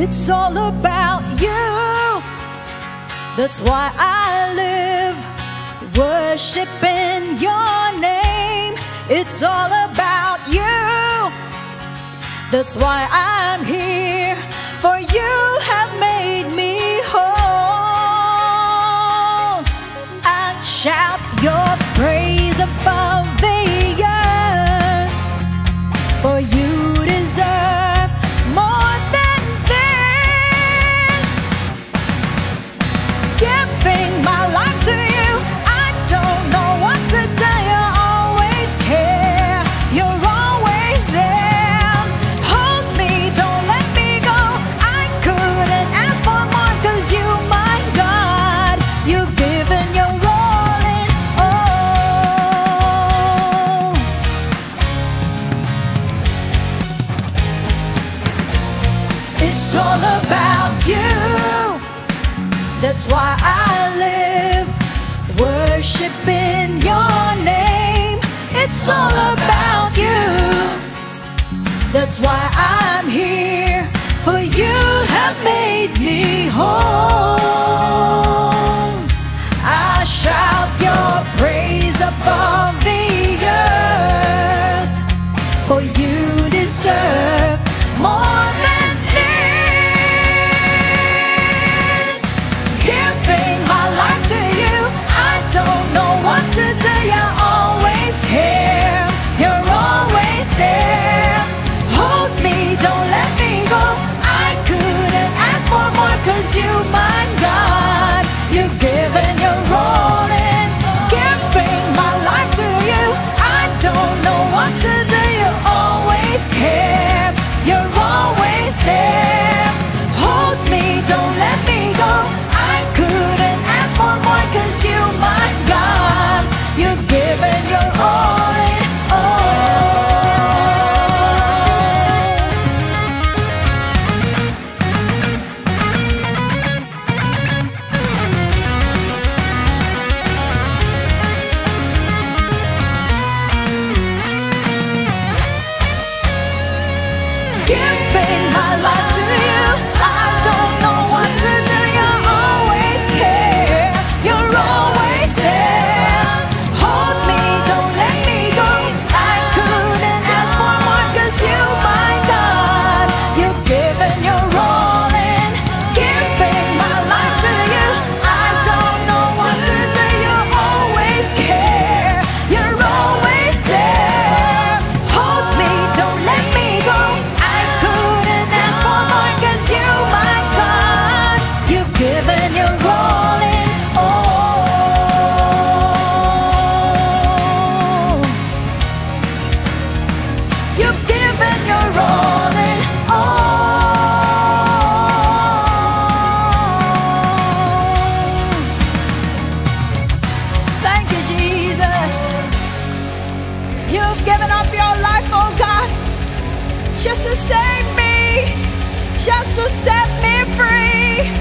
It's all about you. That's why I live worshiping your name. It's all about you. That's why I'm here, for you have made me whole. I shout your praise above the earth, for you deserve more than this. Giving my life to you, I don't know what to do. You always care, you're always there. Hold me, don't let me go. I couldn't ask for more, 'cause you, my God, you've given your all in all. It's all about you. That's why I live worshiping your name. It's all about you. That's why I'm here, for you have made me whole. I shout your praise above the earth, for you deserve more than this. Giving my life to you, I don't know what to do. You always care, you're always there. Hold me, don't let me go. I couldn't ask for more, 'cause you, my God, you've given your all in. Giving my life to you, I don't know what to do. You always care, you're always there. Hold me, don't let me go. I couldn't ask for more, 'cause you, my God, you've given your all in all. Giving my life to you, I don't know what to do. You always care, you're always there. Hold me, don't let me go. I couldn't ask for more, 'cause you, my God, you've given your all in. Giving my life to you, I don't know what to do. You always care, you're always there. Hold me, don't let me go. I couldn't ask for more, 'cause you, my God, you've given your all in all. You've given your all in all. Thank you, Jesus. You've given up your life, oh God, just to save me, just to set me free.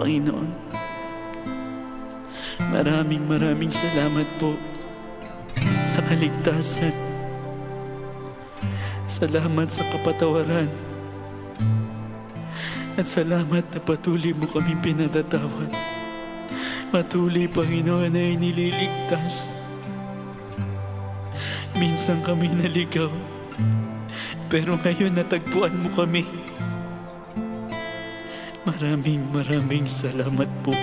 Panginoon. Maraming salamat po sa kaligtasan. Salamat sa kapatawaran. At salamat na patuloy mo kaming pinatatawad. Patuloy, Panginoon, na inililigtas. Minsan kami naligaw, pero ngayon natagpuan mo kami. Maraming salamat po.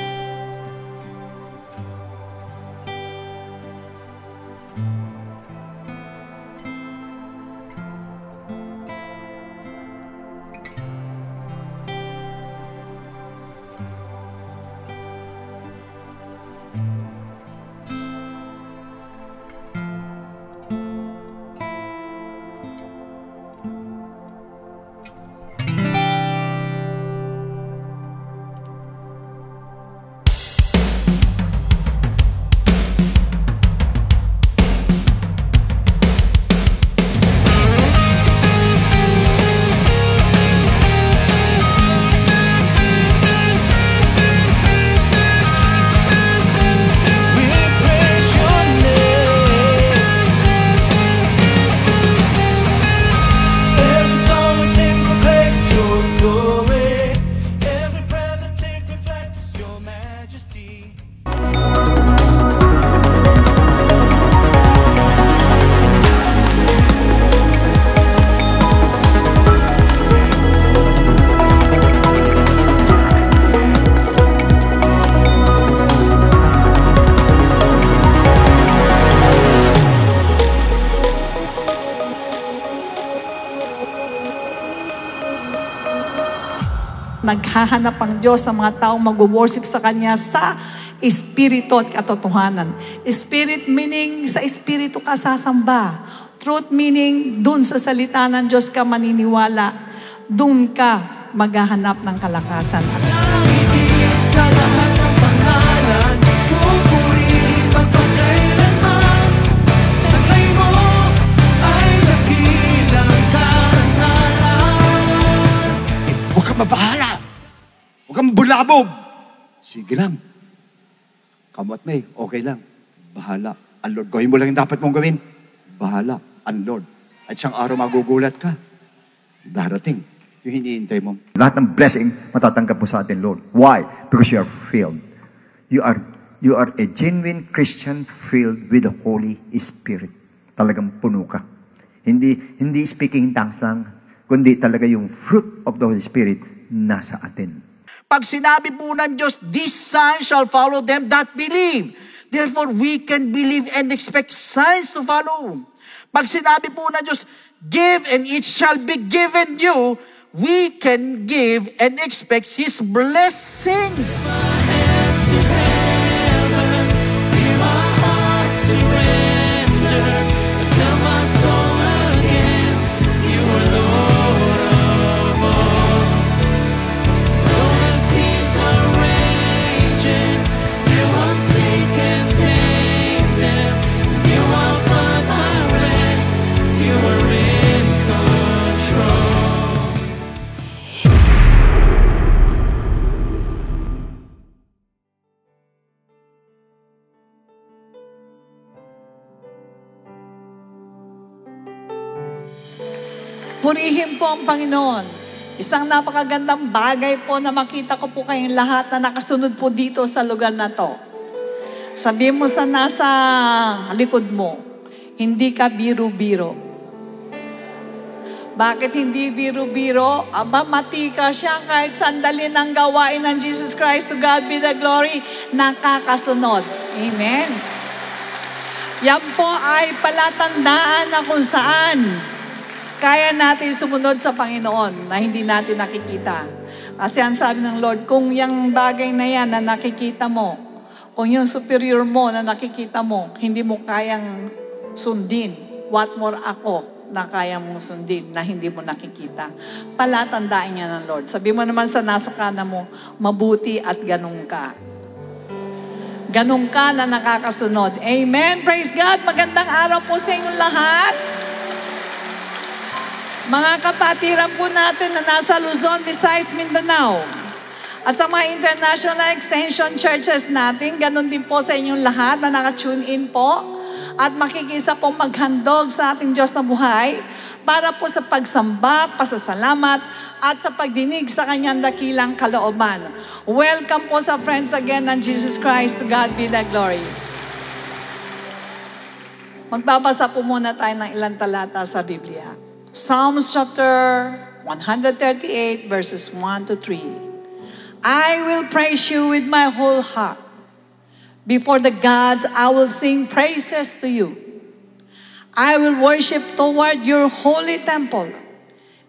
Naghahanap ang Diyos sa mga taong mag-worship sa Kanya sa espiritu at katotohanan. Spirit meaning sa espiritu ka sasamba. Truth meaning dun sa salita ng Diyos ka maniniwala. Dun ka maghahanap ng kalakasan. Sa lahat ng pangalan, pupurihin pagpagkailanman. Taglay mo ay dakilang karangalan. Huwag kang mabahala. Huwag kang bulabog. Sige lang. Kamot may, okay lang. Bahala. Ang Lord, gawin mo lang yung dapat mong gawin. Bahala. Ang Lord. At isang araw magugulat ka. Darating. Yung hinihintay mo. Lahat ng blessing matatanggap mo sa atin, Lord. Why? Because you are filled. You are a genuine Christian filled with the Holy Spirit. Talagang puno ka. Hindi speaking in tongues lang, kundi talaga yung fruit of the Holy Spirit nasa atin. Pag sinabi po ng Diyos, these signs shall follow them that believe. Therefore, we can believe and expect signs to follow. Pag sinabi po ng Diyos, give and it shall be given you, we can give and expect His blessings. Purihin po ang Panginoon. Isang napakagandang bagay po na makita ko po kayong lahat na nakasunod po dito sa lugar na to. Sabihin mo sa nasa likod mo, hindi ka biro-biro. Bakit hindi biro-biro? Aba, matika siya kahit sandali ng gawain ng Jesus Christ. To God be the glory. Nakakasunod. Amen. Yan po ay palatandaan na kung saan kaya natin sumunod sa Panginoon na hindi natin nakikita. Kasi ang sabi ng Lord, kung yung bagay na yan na nakikita mo, kung yung superior mo na nakikita mo, hindi mo kayang sundin, what more ako na kaya mong sundin na hindi mo nakikita. Palatandaan niya ng Lord. Sabi mo naman sa nasa kanan mo, mabuti at ganun ka. Ganun ka na nakakasunod. Amen. Praise God. Magandang araw po sa inyong lahat. Mga kapatiran po natin na nasa Luzon, Visayas, Mindanao. At sa mga international extension churches natin, ganun din po sa inyong lahat na naka-tune in po at makikisa pong maghandog sa ating Diyos na buhay para po sa pagsamba, pasasalamat, at sa pagdinig sa kanyang dakilang kalooban. Welcome po sa Friends Again ng Jesus Christ. To God be the glory. Magbabasa po muna tayo ng ilang talata sa Biblia. Psalms chapter 138 verses 1 to 3. I will praise you with my whole heart. Before the gods, I will sing praises to you. I will worship toward your holy temple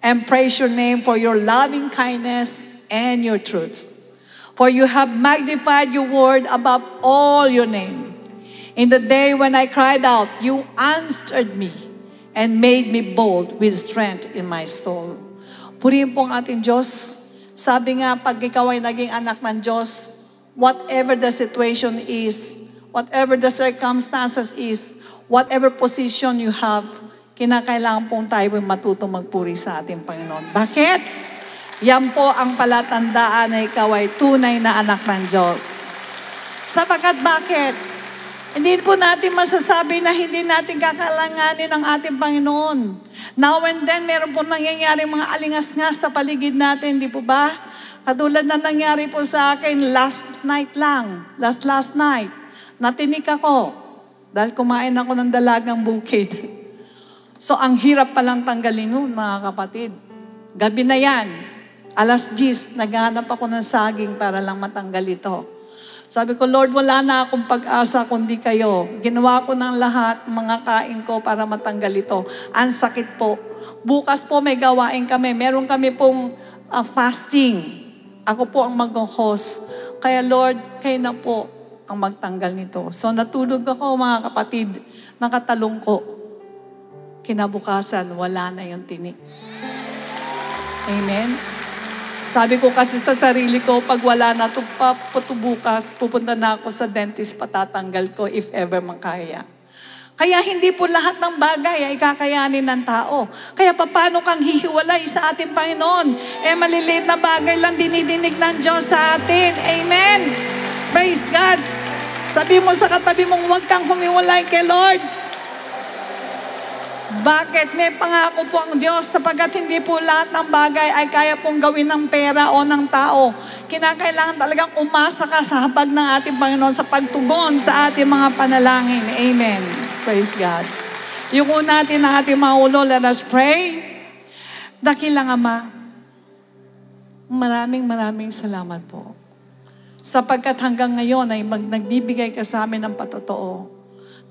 and praise your name for your loving kindness and your truth. For you have magnified your word above all your name. In the day when I cried out, you answered me and made me bold with strength in my soul. Purihin po ang ating Diyos. Sabi nga, pag ikaw ay naging anak ng Diyos, whatever the situation is, whatever the circumstances is, whatever position you have, kinakailangan pong tayo matutong magpuri sa ating Panginoon. Bakit? Yan po ang palatandaan na ikaw ay tunay na anak ng Diyos. Sapagkat bakit? Hindi po natin masasabi na hindi natin kakalanganin ang ating Panginoon. Now and then, meron po nangyayari mga alingas-ngas sa paligid natin, di po ba? Katulad na nangyari po sa akin last night. Natinik ako dahil kumain ako ng dalagang bukid. So, ang hirap palang tanggalin nun, mga kapatid. Gabi na yan, 10:00, naghahanap ako ng saging para lang matanggal ito. Sabi ko, Lord, wala na akong pag-asa kundi kayo. Ginawa ko ng lahat, mga kain ko para matanggal ito. Ang sakit po. Bukas po may gawain kami. Meron kami pong fasting. Ako po ang mag-host. Kaya Lord, kayo na po ang magtanggal nito. So natulog ako, mga kapatid, nakatalong ko. Kinabukasan, wala na yung tinik. Amen? Sabi ko kasi sa sarili ko, pag wala na ito bukas, pupunta na ako sa dentist, patatanggal ko if ever makaya. Kaya hindi po lahat ng bagay ay kakayanin ng tao. Kaya paano kang hihiwalay sa ating Panginoon? Maliliit na bagay lang dinidinig ng Diyos sa atin. Amen? Praise God. Sabi mo sa katabi mong huwag kang humiwalay kay Lord. Bakit? May pangako po ang Diyos sapagkat hindi po lahat ng bagay ay kaya pong gawin ng pera o ng tao. Kinakailangan talagang umasa ka sa habag ng ating Panginoon sa pagtugon sa ating mga panalangin. Amen. Praise God. Yuko natin ang ating mga ulo. Let us pray. Dakilang Ama, maraming salamat po. Sapagkat hanggang ngayon ay nagbibigay ka sa amin ng patotoo.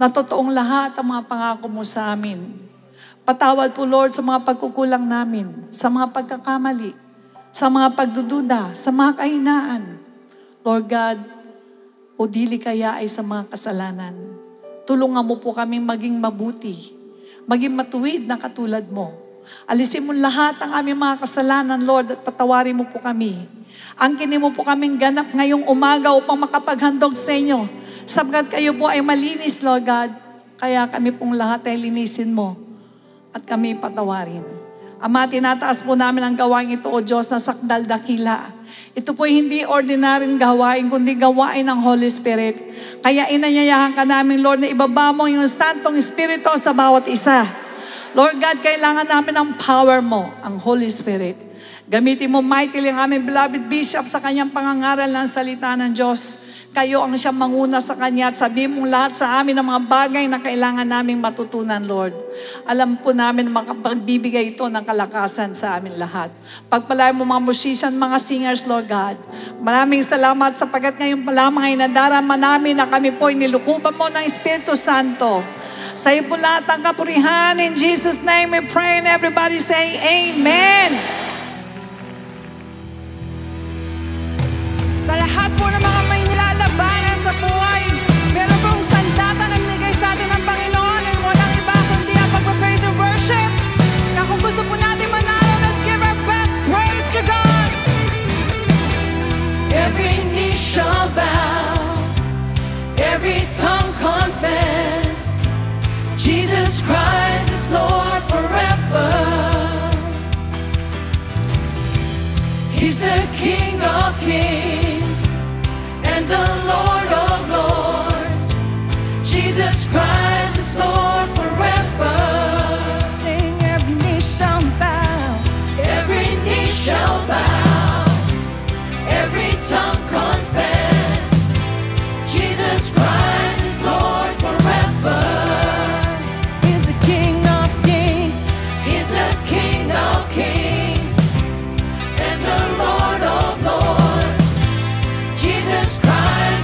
Na totoong lahat ang mga pangako mo sa amin. Patawad po, Lord, sa mga pagkukulang namin, sa mga pagkakamali, sa mga pagdududa, sa mga kahinaan. Lord God, o dili kaya ay sa mga kasalanan. Tulungan mo po kaming maging mabuti, maging matuwid na katulad mo. Alisin mo lahat ang aming mga kasalanan, Lord, at patawarin mo po kami. Angkinin mo po kaming ganap ngayong umaga upang makapaghandog sa inyo. Sapagkat kayo po ay malinis, Lord God, kaya kami pong lahat ay linisin mo at kami patawarin. Ama, tinataas po namin ang gawain ito, O Diyos, na sakdal dakila. Ito po hindi ordinaryong gawain, kundi gawain ng Holy Spirit. Kaya inanyayahan ka namin, Lord, na ibaba mo yung Santong Espiritu sa bawat isa. Lord God, kailangan namin ang power mo, ang Holy Spirit. Gamitin mo mightily ang aming beloved Bishop sa kanyang pangangaral ng salita ng Diyos. Kayo ang siyang manguna sa Kanya at sabihin mong lahat sa amin ng mga bagay na kailangan naming matutunan, Lord. Alam po namin makapagbibigay ito ng kalakasan sa amin lahat. Pagpalain mo mga musician, mga singers, Lord God. Maraming salamat sapagkat ngayon pa lamang ay nadarama namin na kami po ay nilukuban mo ng Espiritu Santo. Sa iyo po lahat ang kapurihan. In Jesus' name we pray and everybody say Amen. Sa lahat po ng mga may nilalabanan sa buhay, meron pong sandata na binigay sa atin ng Panginoon and walang iba kundi ang pagpa-praise and worship. Na kung gusto po natin manalo, let's give our best praise to God. Every knee shall bow, every tongue confess, Jesus Christ is Lord forever. He's the King King of Kings and the Lord of Lords. Jesus Christ is Lord forever. Sing, every knee shall bow. Every knee shall bow, every tongue confess, Jesus Christ is Lord forever. He's the King of Kings. He's the King of Kings and the Lord of Lords. Jesus Christ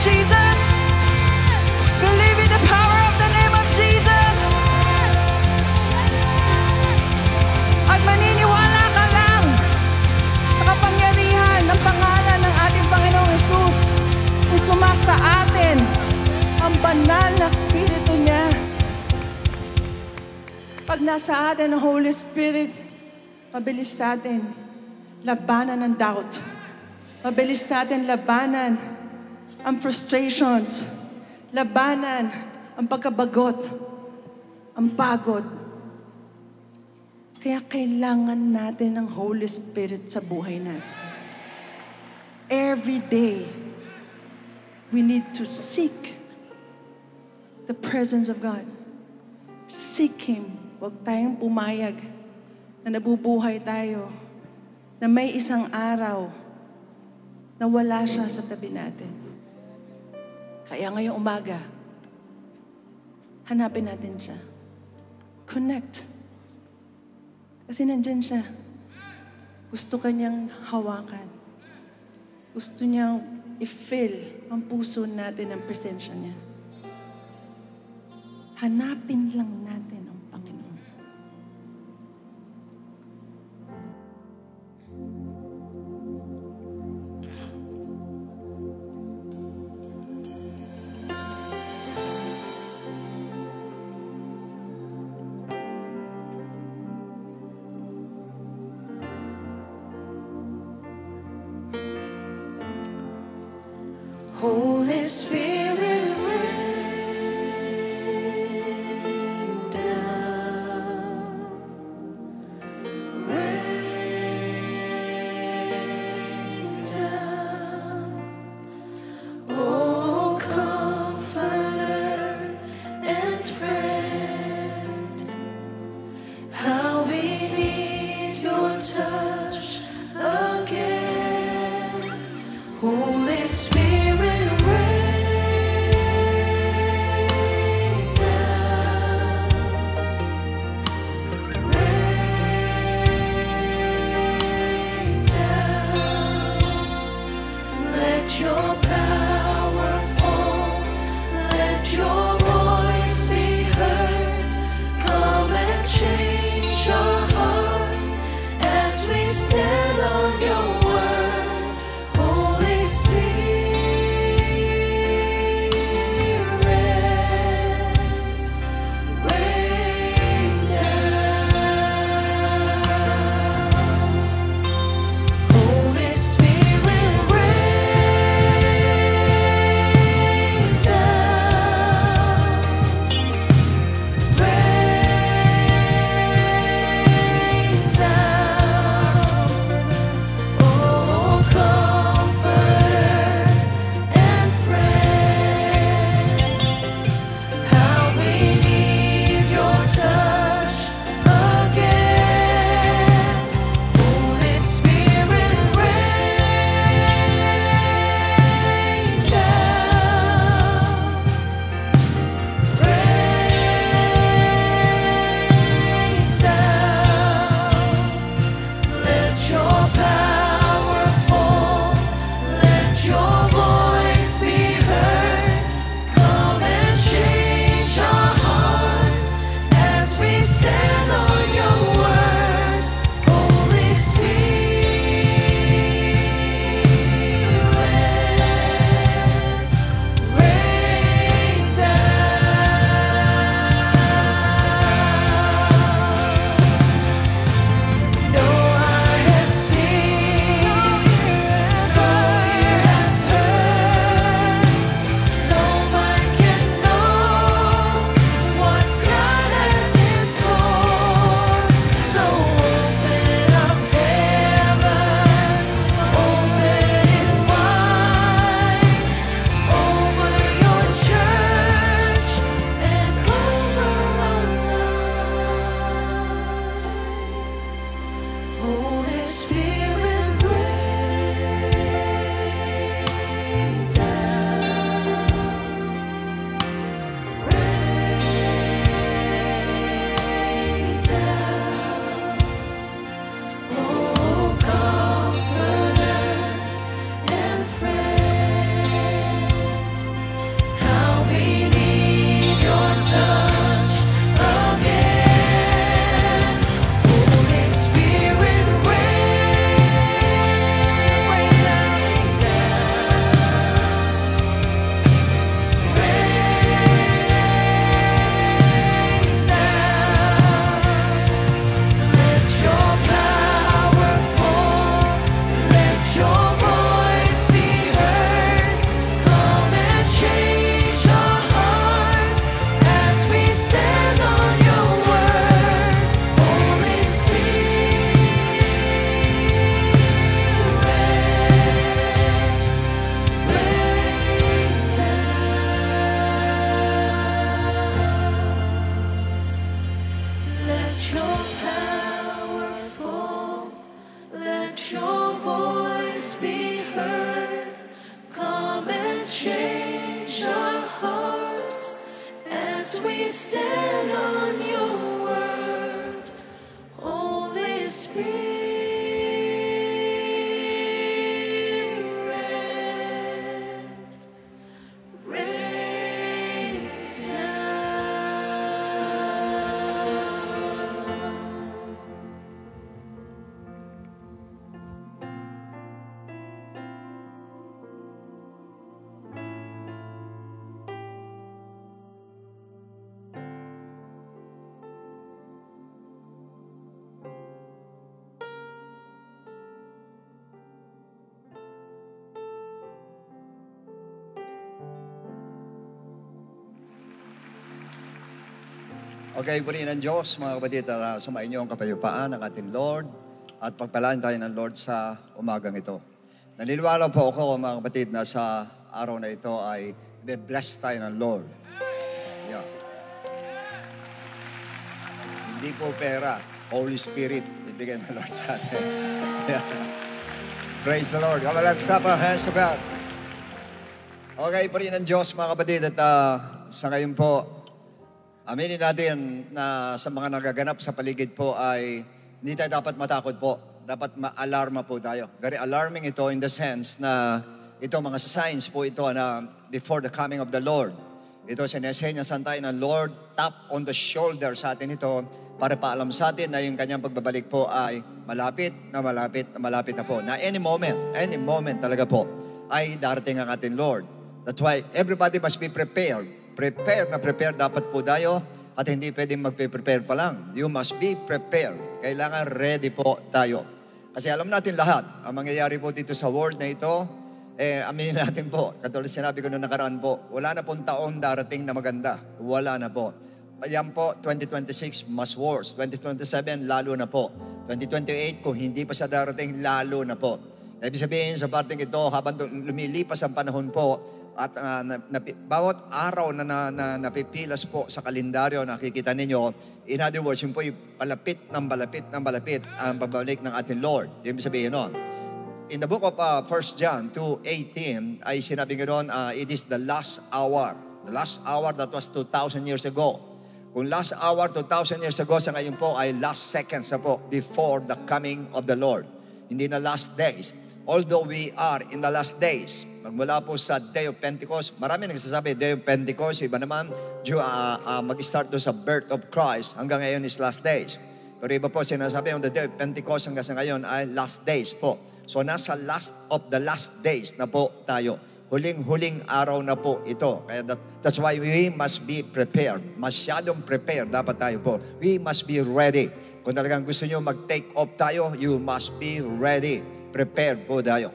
Jesus. Believe in the power of the name of Jesus. At maniniwala ka lang sa kapangyarihan ng pangalan ng ating Panginoong Hesus kung sumasa atin ang banal na Espiritu niya. Pag nasa atin ang Holy Spirit, mabilis sa atin labanan ng doubt. Mabilis sa atin labanan ang frustrations. Labanan ang pagkabagot. Ang pagod. Kaya kailangan natin ng Holy Spirit sa buhay natin. Every day, we need to seek the presence of God. Seek Him. Huwag tayong pumayag na nabubuhay tayo, na may isang araw na wala siya sa tabi natin. Kaya ngayong umaga, hanapin natin siya. Connect. Kasi nandyan siya. Gusto kanyang hawakan. Gusto niyang i-fill ang puso natin ng presensya niya. Hanapin lang natin ang Panginoon. Holy Spirit, rain down, rain down. Oh, comforter and friend, how we need your touch again. Holy Spirit, rain change our hearts as we stand on your word. Holy Spirit, rain down. Okay, purihin ng Diyos, mga kapatid, sumainyo ang kapayapaan ng ating Lord at pagpalaan tayo ng Lord sa umagang ito. Naniniwala po ako, mga kapatid, na sa araw na ito ay be-blessed tayo ng Lord. Yeah. Hindi po pera, Holy Spirit, bibigyan ng Lord sa atin. Yeah. Praise the Lord. Come on, let's clap our hands to God. Okay, purihin ng Diyos, mga kapatid, at sa ngayon po, aminin natin na sa mga nagaganap sa paligid po ay hindi tayo dapat matakot po. Dapat ma-alarma po tayo. Very alarming ito in the sense na ito mga signs po ito na before the coming of the Lord. Ito sinesenyasan tayo ng Lord, tap on the shoulder sa atin ito para paalam sa atin na yung kanyang pagbabalik po ay malapit na po. Na any moment talaga po ay darating ang ating Lord. That's why everybody must be prepared. Prepare dapat po tayo at hindi pwedeng magpe-prepare pa lang. You must be prepared. Kailangan ready po tayo. Kasi alam natin lahat, ang mangyayari po dito sa world na ito, aminin natin po, katulad sinabi ko noong nakaraan po, wala na pong taon darating na maganda. Wala na po. Yan po, 2026, mas worse. 2027, lalo na po. 2028, kung hindi pa siya darating, lalo na po. Ibig sabihin, sa parting ito, habang lumilipas ang panahon po, at bawat araw na napipilas po sa kalendaryo nakikita ninyo, in other words, yun po yung palapit ng malapit ang pagbalik ng ating Lord. Ibig sabihin nun. In the book of 1 John 2:18 ay sinabi ganoon, it is the last hour. The last hour that was 2,000 years ago. Kung last hour, 2,000 years ago, sa ngayon po ay last seconds na po before the coming of the Lord. Hindi na last days. Although we are in the last days, magmula po sa Day of Pentecost, marami nagsasabi, Day of Pentecost, iba naman, mag-start doon sa birth of Christ, hanggang ngayon is last days. Pero iba po sinasabi, on the Day of Pentecost hanggang sa ngayon ay last days po. So nasa last of the last days na po tayo. Huling-huling araw na po ito. Kaya that's why we must be prepared. Masyadong prepared dapat tayo po. We must be ready. Kung talagang gusto nyo mag-take off tayo, you must be ready. Prepared po tayo.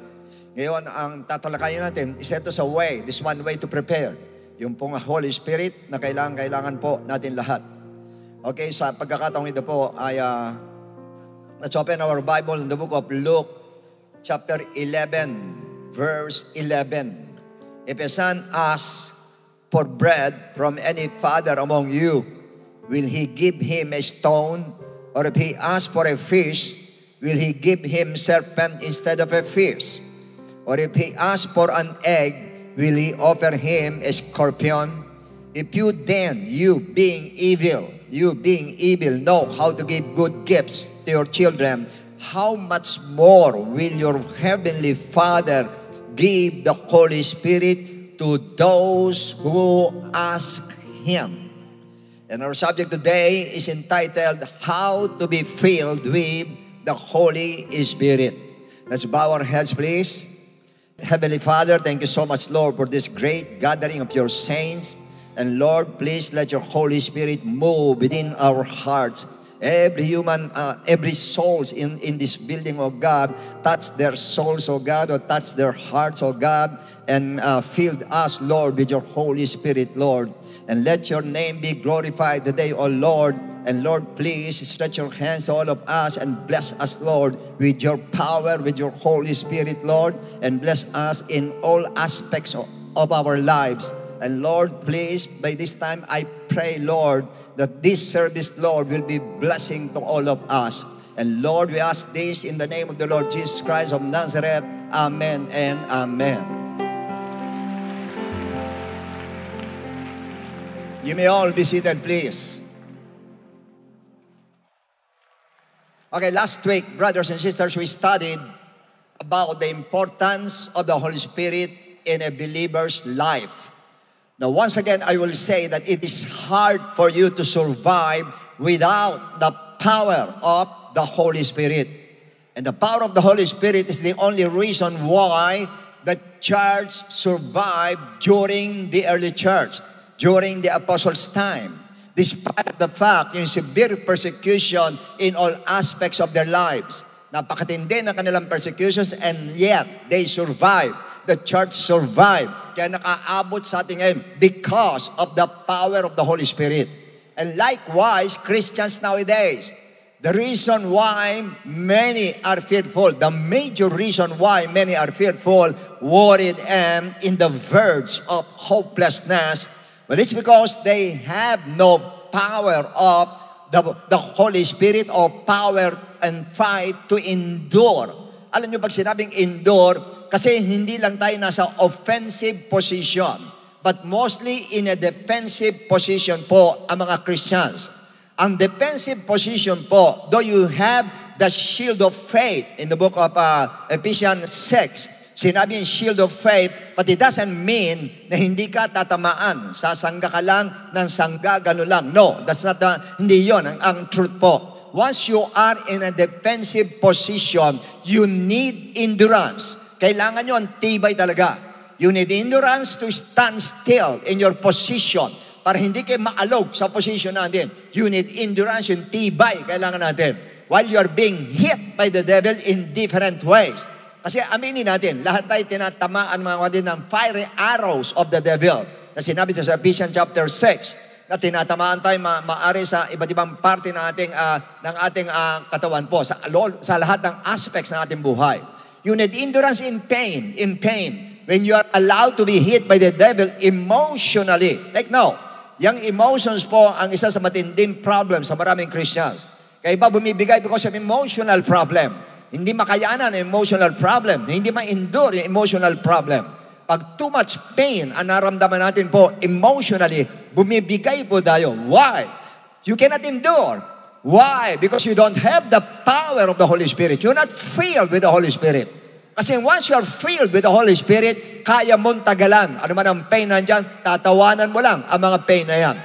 Ngayon, ang tatalakayin natin, isa ito sa way. This one way to prepare. Yung pong Holy Spirit na kailangan po natin lahat. Okay, sa pagkakataong ito po ay let's open our Bible in the book of Luke, chapter 11, verse 11. If a son asks for bread from any father among you, will he give him a stone? Or if he asks for a fish, will he give him serpent instead of a fish? Or if he asks for an egg, will he offer him a scorpion? If you then, you being evil, know how to give good gifts to your children, how much more will your heavenly Father give the Holy Spirit to those who ask Him? And our subject today is entitled, How to be Filled with the Holy Spirit. Let's bow our heads, please. Heavenly Father, thank you so much, Lord, for this great gathering of your saints. And Lord, please let your Holy Spirit move within our hearts. Every human, every souls in this building, oh God, touch their souls, oh God, or touch their hearts, oh God, and fill us, Lord, with your Holy Spirit, Lord. And let your name be glorified today, O Lord. And Lord, please stretch your hands to all of us and bless us, Lord, with your power, with your Holy Spirit, Lord. And bless us in all aspects of our lives. And Lord, please, by this time, I pray, Lord, that this service, Lord, will be blessing to all of us. And Lord, we ask this in the name of the Lord Jesus Christ of Nazareth. Amen and amen. You may all be seated, please. Okay, last week, brothers and sisters, we studied about the importance of the Holy Spirit in a believer's life. Now, once again, I will say that it is hard for you to survive without the power of the Holy Spirit. And the power of the Holy Spirit is the only reason why the church survived during the early church, during the apostles' time. Despite the fact yung severe persecution in all aspects of their lives. Napakatindi ng kanilang persecutions and yet they survived. The church survived. Kaya nakaabot sa ating ngayon because of the power of the Holy Spirit. And likewise, Christians nowadays, the reason why many are fearful, the major reason why many are fearful, worried, and in the verge of hopelessness, well, it's because they have no power of the Holy Spirit or power and fight to endure. Alam nyo, pag sinabing endure, kasi hindi lang tayo nasa offensive position, but mostly in a defensive position po ang mga Christians. Ang defensive position po, though you have the shield of faith in the book of Ephesians 6, sinabi yung shield of faith, but it doesn't mean na hindi ka tatamaan. Sasangga ka lang ng sangga, gano'n lang. No, that's not hindi yon ang truth po. Once you are in a defensive position, you need endurance. Kailangan nyo ang tibay talaga. You need endurance to stand still in your position para hindi kayo maalog sa position natin. You need endurance, yung tibay kailangan natin. While you are being hit by the devil in different ways. Kasi aminin natin, lahat tayo tinatamaan mga kapatid ng fiery arrows of the devil. Na sinabi sa Ephesians chapter 6, na tinatamaan tayo maaari sa iba't ibang parte ng ating katawan po, sa lahat ng aspects ng ating buhay. You need endurance in pain. When you are allowed to be hit by the devil emotionally. Take note, yung emotions po ang isa sa matinding problem sa maraming Christians. Kaya iba bumibigay because of emotional problem. Hindi makayanan ang emotional problem. Hindi ma-endure yung emotional problem. Pag too much pain ang naramdaman natin po emotionally, bumibigay po tayo. Why? You cannot endure. Why? Because you don't have the power of the Holy Spirit. You're not filled with the Holy Spirit. Kasi once you are filled with the Holy Spirit, kaya mong tagalan. Ano man ang pain nandyan, tatawanan mo lang ang mga pain na yan.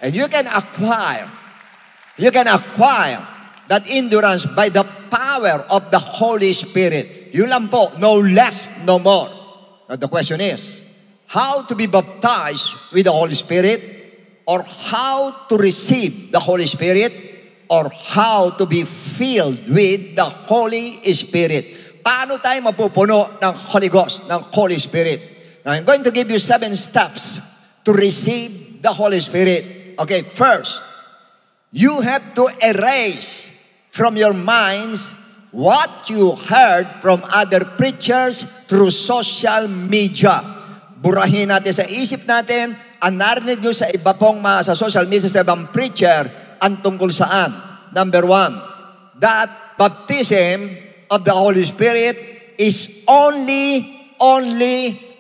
And you can acquire that endurance by the power of the Holy Spirit. Yun lang po, no less, no more. Now the question is, how to be baptized with the Holy Spirit, or how to receive the Holy Spirit, or how to be filled with the Holy Spirit. Paano tayo mapupuno ng Holy Ghost, ng Holy Spirit? Now I'm going to give you 7 steps to receive the Holy Spirit. Okay, first, you have to erase from your minds what you heard from other preachers through social media. Burahin natin sa isip natin, ang narinig nyo sa iba pong sa social media, sa ibang preacher, ang tungkol saan? Number 1, that baptism of the Holy Spirit is only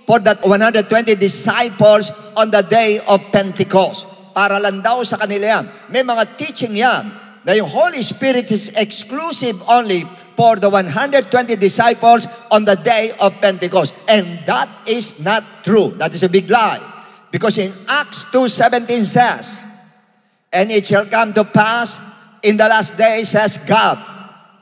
for that 120 disciples on the day of Pentecost. Para lang daw sa kanila yan. May mga teaching yan na yung Holy Spirit is exclusive only for the 120 disciples on the day of Pentecost. And that is not true. That is a big lie. Because in Acts 2:17 says, and it shall come to pass in the last days, says God,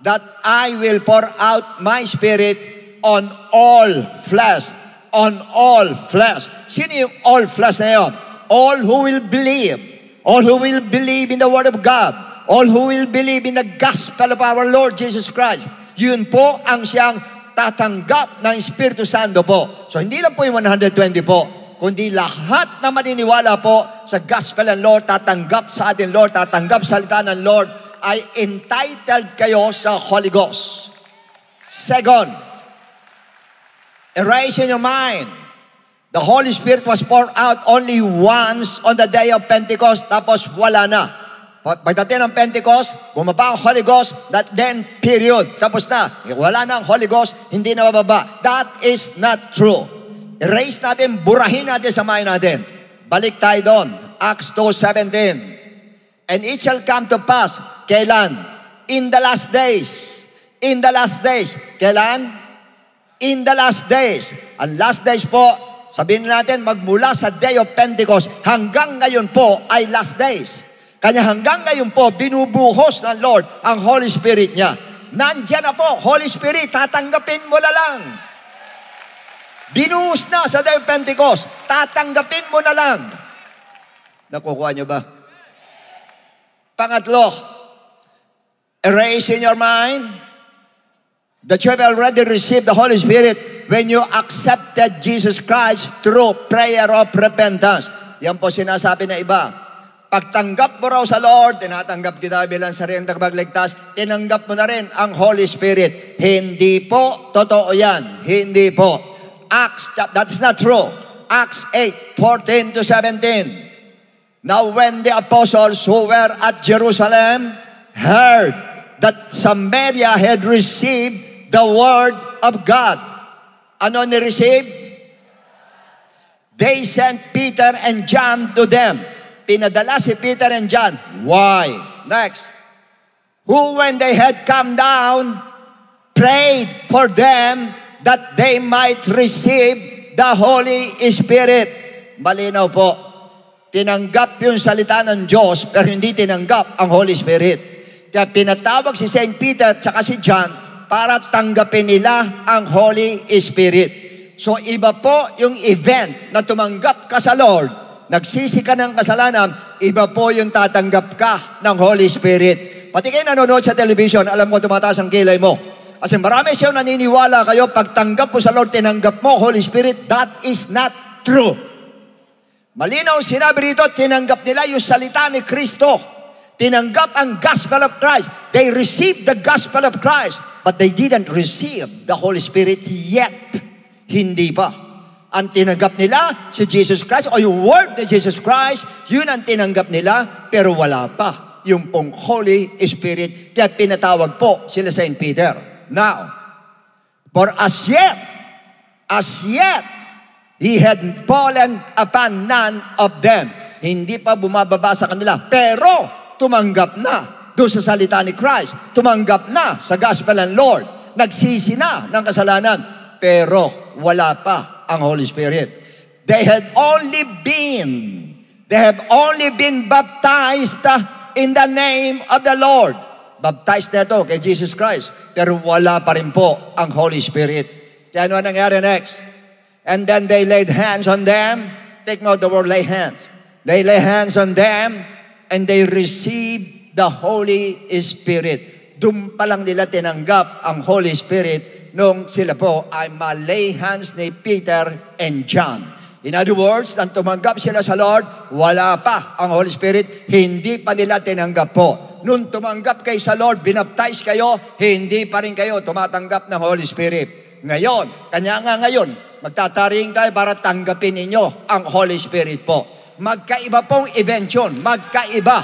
that I will pour out my Spirit on all flesh. On all flesh. Sino yung all flesh na yun? All who will believe. All who will believe in the Word of God. All who will believe in the gospel of our Lord Jesus Christ. Yun po ang siyang tatanggap ng Espiritu Santo po. So hindi lang po yung 120 po, kundi lahat na maniniwala po sa gospel ng Lord, tatanggap sa atin Lord, tatanggap sa salita ng Lord, ay entitled kayo sa Holy Ghost. Second, erase in your mind. The Holy Spirit was poured out only once on the day of Pentecost, tapos wala na. Pagdating ng Pentecost, bumaba ang Holy Ghost, that then period. Tapos na. Wala na ang Holy Ghost, hindi na bababa. That is not true. Erase natin, burahin natin sa mind natin. Balik tayo doon. Acts 2:17. And it shall come to pass, kailan? In the last days. In the last days. Kailan? In the last days. Ang last days po, sabihin natin, magmula sa Day of Pentecost, hanggang ngayon po ay last days. Kanya hanggang ngayon po, binubuhos ng Lord ang Holy Spirit niya. Nandiyan na po, Holy Spirit, tatanggapin mo na lang. Binuhos na sa Day of Pentecost, tatanggapin mo na lang. Nakukuha niyo ba? Pangatlo, erase in your mind that you have already received the Holy Spirit when you accepted Jesus Christ through prayer of repentance. Yan po sinasabi na iba. Pagtanggap mo raw sa Lord, tinatanggap kita bilang sariling tagapagligtas, tinanggap mo na rin ang Holy Spirit. Hindi po totoo yan. Hindi po. That is not true. Acts 8:14-17. Now when the apostles who were at Jerusalem heard that Samaria had received the word of God. Ano ni-receive? They sent Peter and John to them. Pinadala si Peter and John. Why? Next. Who when they had come down, prayed for them that they might receive the Holy Spirit. Malinaw po. Tinanggap yung salita ng Diyos, pero hindi tinanggap ang Holy Spirit. Kaya pinatawag si St. Peter at si John para tanggapin nila ang Holy Spirit. So iba po yung event na tumanggap ka sa Lord, nagsisi ka ng kasalanan, iba po yung tatanggap ka ng Holy Spirit. Pati kayo nanonood sa television, alam mo tumataas ang kilay mo. Kasi marami siya naniniwala kayo, pagtanggap mo sa Lord, tinanggap mo Holy Spirit, that is not true. Malinaw sinabi rito, tinanggap nila yung salita ni Kristo. Tinanggap ang gospel of Christ. They received the gospel of Christ, but they didn't receive the Holy Spirit yet. Hindi pa. Ang tinanggap nila si Jesus Christ o yung word ni Jesus Christ, yun ang tinanggap nila, pero wala pa yung pong Holy Spirit. Kaya pinatawag po sila St. Peter. Now, for as yet, he had fallen upon none of them. Hindi pa bumababa sa kanila. Pero, tumanggap na doon sa salita ni Christ. Tumanggap na sa gospel ng Lord. Nagsisi na ng kasalanan. Pero, wala pa ang Holy Spirit. They have only been baptized in the name of the Lord. Baptized na ito kay Jesus Christ. Pero wala pa rin po ang Holy Spirit. Kaya ano nangyari next? And then they laid hands on them. Take note the word lay hands. They lay hands on them and they received the Holy Spirit. Doon pa lang nila tinanggap ang Holy Spirit nung sila po ay malay hands ni Peter and John. In other words, nang tumanggap sila sa Lord, wala pa ang Holy Spirit, hindi pa nila tinanggap po. Nung tumanggap kayo sa Lord, binaptize kayo, hindi pa rin kayo tumatanggap ng Holy Spirit. Ngayon, kanya nga ngayon, magtataring tayo para tanggapin ninyo ang Holy Spirit po. Magkaiba pong event yun. Magkaiba.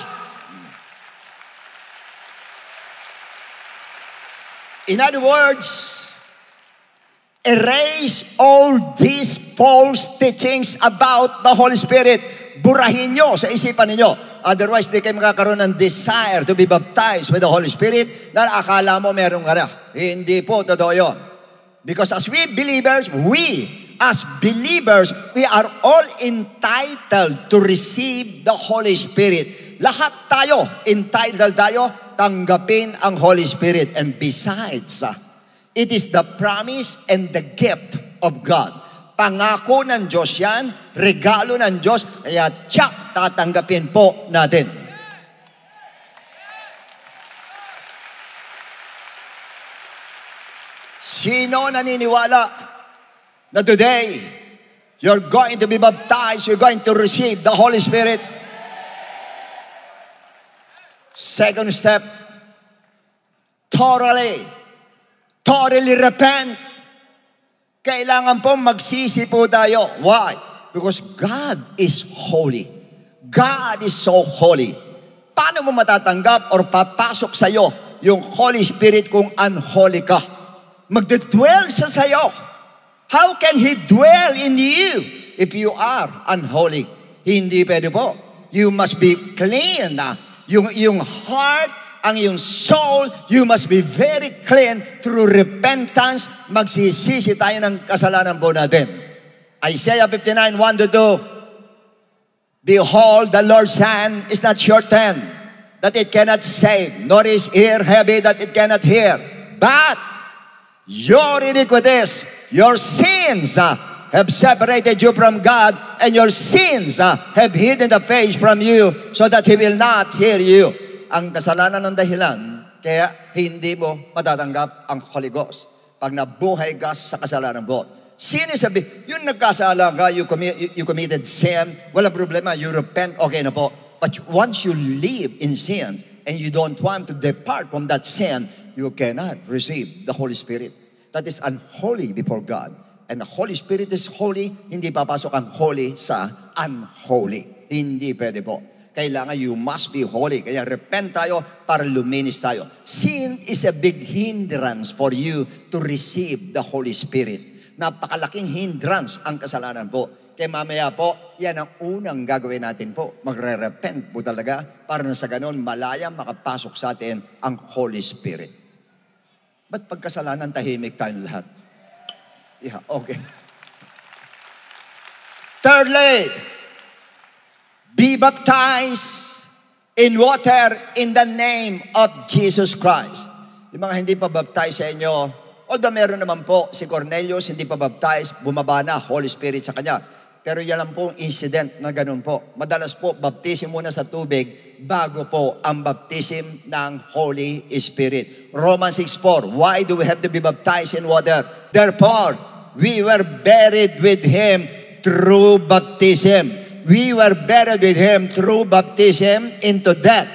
In other words, erase all these false teachings about the Holy Spirit. Burahin nyo sa isipan ninyo. Otherwise, di kayo makakaroon ng desire to be baptized with the Holy Spirit na akala mo meron ka na. Hindi po, totoo yun. Because as believers, we are all entitled to receive the Holy Spirit. Lahat tayo, entitled tayo, tanggapin ang Holy Spirit. And besides, it is the promise and the gift of God. Pangako ng Diyos yan, regalo ng Diyos, kaya tsak, tatanggapin po natin. Sino naniniwala na today, you're going to be baptized, you're going to receive the Holy Spirit? Second step, totally repent. Kailangan po magsisi po tayo. Why? Because God is holy. God is so holy. Paano mo matatanggap or papasok sa iyo yung Holy Spirit kung unholy ka? Magdedwell siya sa iyo. How can He dwell in you if you are unholy? Hindi pwede po. You must be clean. Yung heart, ang iyong soul, you must be very clean through repentance. Magsisisi tayo ng kasalanan po natin. Isaiah 59, 1-2. Behold, the Lord's hand is not shortened, that it cannot save, nor is ear heavy, that it cannot hear. But your iniquities, your sins have separated you from God, and your sins have hidden the face from you, so that He will not hear you. Ang kasalanan ng dahilan, kaya hindi mo matatanggap ang Holy Ghost. Pag nabuhay ka sa kasalanan mo. Sin is yung nagkasala ka, you committed sin, walang problema, you repent, okay na po. But once you live in sin, and you don't want to depart from that sin, you cannot receive the Holy Spirit. That is unholy before God. And the Holy Spirit is holy, hindi papasok ang holy sa unholy. Hindi pwede po. Kailangan you must be holy. Kaya repent tayo para luminis tayo. Sin is a big hindrance for you to receive the Holy Spirit. Napakalaking hindrance ang kasalanan po. Kaya mamaya po, yan ang unang gagawin natin po. Magre-repent po talaga para na sa ganun malaya makapasok sa atin ang Holy Spirit. Ba't pagkasalanan tahimik tayong lahat? Yeah, okay. Thirdly, be baptized in water in the name of Jesus Christ. Yung mga hindi pa baptize sa inyo, although meron naman po si Cornelius, hindi pa baptize, bumaba na, Holy Spirit sa kanya. Pero yan lang po incident na ganun po. Madalas po, baptism muna sa tubig bago po ang baptism ng Holy Spirit. Romans 6:4, why do we have to be baptized in water? Therefore, we were buried with Him through baptism. We were buried with Him through baptism into death,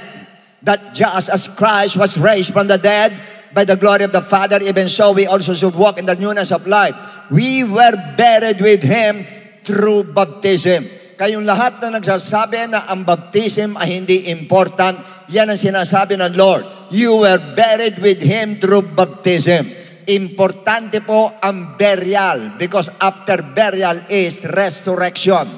that just as Christ was raised from the dead by the glory of the Father, even so we also should walk in the newness of life. We were buried with Him through baptism. Kayong lahat na nagsasabi na ang baptism ay hindi important, yan ang sinasabi ng Lord. You were buried with Him through baptism. Importante po ang burial, because after burial is resurrection.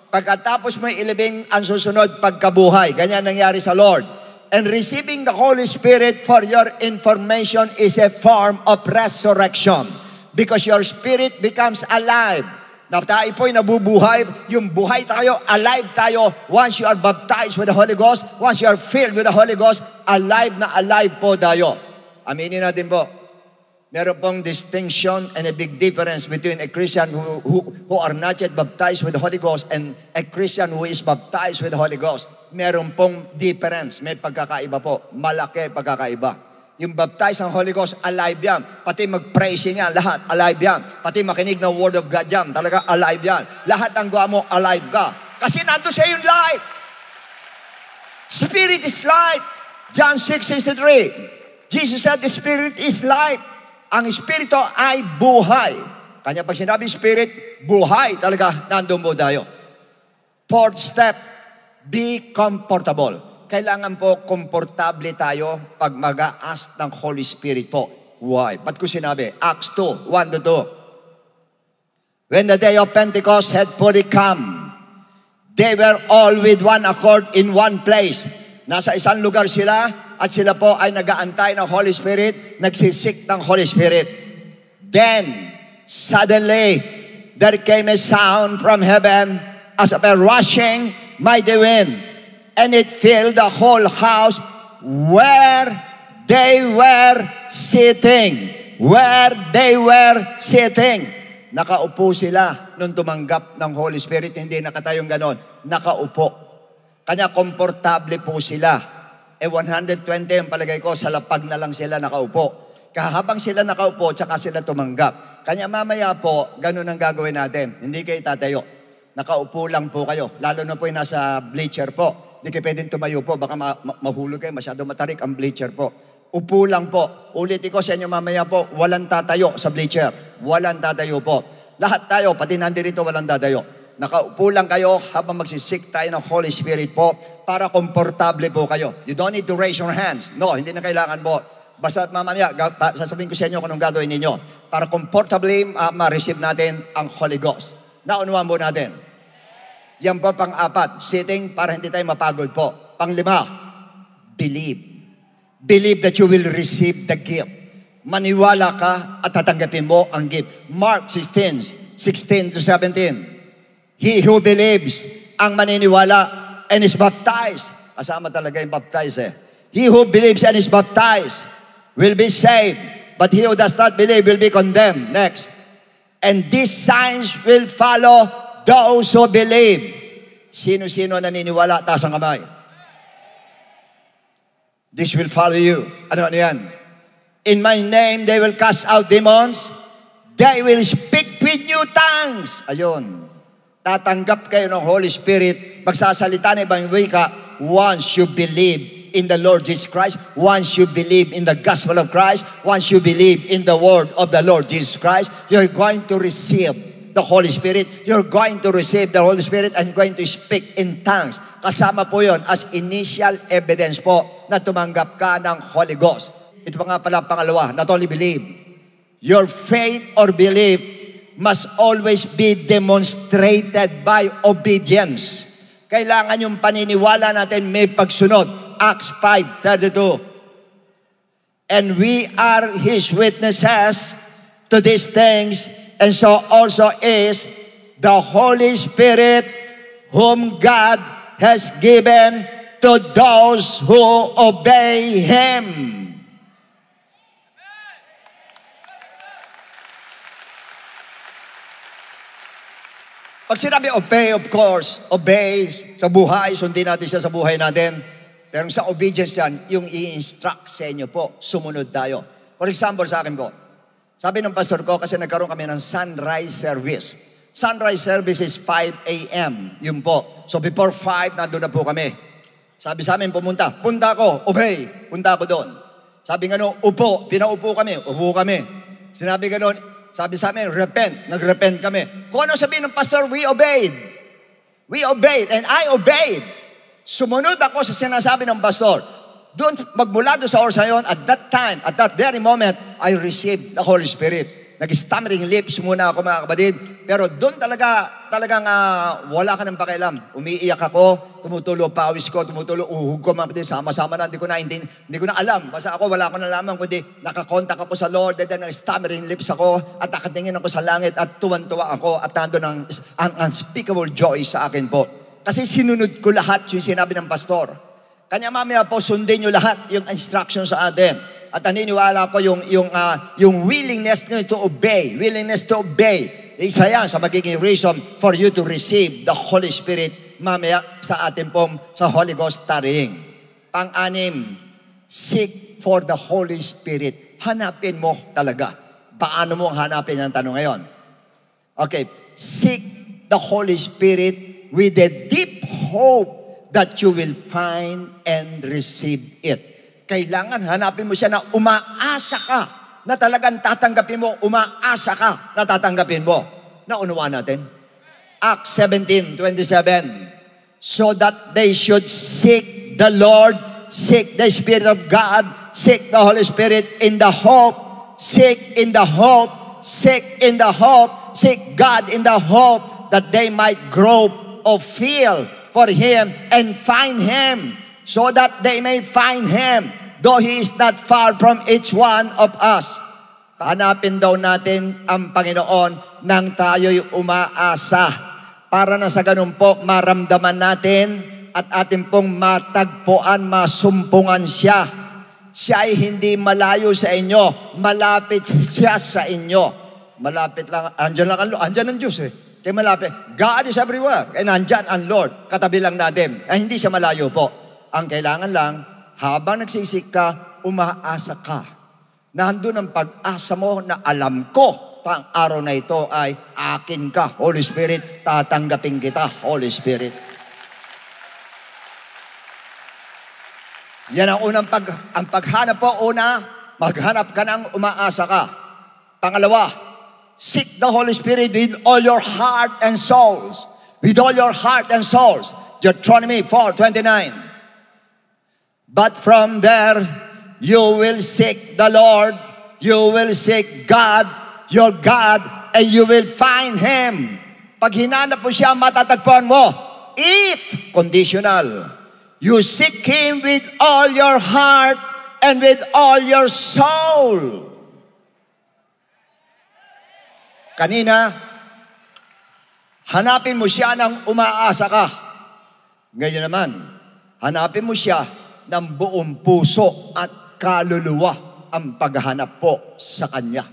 Pagkatapos mo ilibing ang susunod pagkabuhay. Ganyan nangyari sa Lord. And receiving the Holy Spirit, for your information, is a form of resurrection. Because your spirit becomes alive. Na tayo po'y nabubuhay, yung buhay tayo, alive tayo. Once you are baptized with the Holy Ghost, once you are filled with the Holy Ghost, alive na alive po tayo. Aminin natin po. Meron pong distinction and a big difference between a Christian who are not yet baptized with the Holy Ghost and a Christian who is baptized with the Holy Ghost. Meron pong difference. May pagkakaiba po. Malaki pagkakaiba. Yung baptized ng Holy Ghost, alive yan. Pati mag-praising yan, lahat alive yan. Pati makinig ng Word of God yan, talaga alive yan. Lahat ng gawa mo, alive ka. Kasi nandun siya yung life. Spirit is life. John 6:63. Jesus said the Spirit is life. Ang Espiritu ay buhay. Kanya pag sinabi Spirit, buhay talaga, nandun mo tayo. Fourth step, be comfortable. Kailangan po komportable tayo pag mag-a-ask ng Holy Spirit po. Why? Ba't ko sinabi? Acts 2, 1-2. When the day of Pentecost had fully come, they were all with one accord in one place. Nasa isang lugar sila, at sila po ay nag-aantay ng Holy Spirit, nagsisik ng Holy Spirit. Then, suddenly, there came a sound from heaven as of a rushing mighty wind, and it filled the whole house where they were sitting. Where they were sitting. Nakaupo sila nung tumanggap ng Holy Spirit, hindi nakatayong ganon. Nakaupo. Kanya komportable po sila. 120 ang palagay ko, sa lapag na lang sila nakaupo. Kahabang sila nakaupo, tsaka sila tumanggap. Kanya mamaya po, ganun ang gagawin natin. Hindi kayo tatayo. Nakaupo lang po kayo. Lalo na po yung nasa bleacher po. Hindi kayo pwedeng tumayo po. Baka mahulog kayo, masyado matarik ang bleacher po. Upo lang po. Ulitin ko sa inyo mamaya po, walang tatayo sa bleacher. Walang tatayo po. Lahat tayo, pati nandirito walang tatayo. Nakaupo lang kayo habang magsisik tayo ng Holy Spirit po para komportable po kayo. You don't need to raise your hands. No, hindi na kailangan po. Basta mamaya, sasabihin ko sa inyo kung anong gagawin ninyo para comfortably ma-receive natin ang Holy Ghost. Naunuan po natin. Yan po pang-apat. Sitting para hindi tayo mapagod po. Pang-lima, believe. Believe that you will receive the gift. Maniwala ka at tatanggapin mo ang gift. Mark 16 to 17. He who believes, ang maniniwala and is baptized. Kasama talaga yung baptized eh. He who believes and is baptized will be saved. But he who does not believe will be condemned. Next. And these signs will follow those who believe. Sino-sino naniniwala? Taas ang kamay. This will follow you. Ano yan? In my name, they will cast out demons. They will speak with new tongues. Ayun. Tatanggap kayo ng Holy Spirit. Magsasalita na ibang wika once you believe in the Lord Jesus Christ, once you believe in the gospel of Christ, once you believe in the word of the Lord Jesus Christ, you're going to receive the Holy Spirit. You're going to receive the Holy Spirit and going to speak in tongues. Kasama po yon as initial evidence po na tumanggap ka ng Holy Ghost. Ito pa nga pala pangalawa, not only believe. Your faith or belief must always be demonstrated by obedience. Kailangan yung paniniwala natin may pagsunod. Acts 5:32. And we are His witnesses to these things, and so also is the Holy Spirit whom God has given to those who obey Him. Pag sinabi obey, of course, obey sa buhay, sundin natin siya sa buhay natin. Pero sa obedience yan, yung i-instruct sa inyo po, sumunod tayo. For example, sa akin po, sabi ng pastor ko, kasi nagkaroon kami ng sunrise service. Sunrise service is 5 a.m. Yun po. So before 5, nandun na po kami. Sabi sa amin, punta ako, obey. Punta ako doon. Sabi nga no, upo. Pinaupo kami, upo kami. Sinabi nga no, sabi sa amin, repent. Nag-repent kami. Kung ano sabihin ng pastor, we obeyed. We obeyed and I obeyed. Sumunod ako sa sinasabi ng pastor. Doon, magmula doon sa oras na yun, at that time, at that very moment, I received the Holy Spirit. Nag-stammering lips muna ako mga kapatid. Pero doon talagang wala ka ng pakialam. Umiiyak ako, tumutulo pawis ko, tumutulo uhug ko mga kapatid. Sama-sama na, hindi ko na alam. Basta ako, wala ko na alam, kundi nakakontak ako sa Lord, and then nag-stammering lips ako, at nakatingin ako sa langit, at tuwan-tuwa ako, at nandun ang unspeakable joy sa akin po. Kasi sinunod ko lahat yung sinabi ng pastor. Kanya mamaya po, sundin nyo lahat yung instruction sa atin. At naniniwala ko yung willingness nyo to obey. Willingness to obey. Isa yan sa magiging reason for you to receive the Holy Spirit mamaya sa atin pong sa Holy Ghost tarrying. Pang-anim, seek for the Holy Spirit. Hanapin mo talaga. Paano mo hanapin ang tanong ngayon? Okay, seek the Holy Spirit with a deep hope that you will find and receive it. Kailangan hanapin mo siya na umaasa ka, na talagang tatanggapin mo, umaasa ka na tatanggapin mo. Naunawaan natin? Acts 17:27. So that they should seek the Lord, seek the Spirit of God, seek the Holy Spirit in the hope, seek in the hope, seek in the hope, seek God in the hope that they might grow or feel for Him and find Him, so that they may find Him, though He is not far from each one of us. Hanapin daw natin ang Panginoon nang tayo'y umaasa, para na sa ganun po maramdaman natin at atin pong matagpuan, masumpungan siya. Siya ay hindi malayo sa inyo, malapit siya sa inyo. Malapit lang, andyan ang Diyos eh. Kaya malapit. God is everywhere. And nandyan ang Lord. Katabi lang natin. Ay, hindi siya malayo po. Ang kailangan lang, habang nagsisik ka, umaasa ka. Nandun ang pag-asa mo na alam ko, ang araw na ito ay akin ka, Holy Spirit. Tatanggapin kita, Holy Spirit. Yan ang unang paghanap po. Una, maghanap ka ng umaasa ka. Pangalawa, seek the Holy Spirit with all your heart and souls. With all your heart and souls. Deuteronomy 4:29. But from there, you will seek the Lord. You will seek God, your God, and you will find Him. Pag hinanap mo siya, matatagpuan mo. if, conditional, you seek Him with all your heart and with all your soul. Kanina, hanapin mo siya nang umaasa ka. Ngayon naman, hanapin mo siya ng buong puso at kaluluwa ang paghahanap po sa Kanya.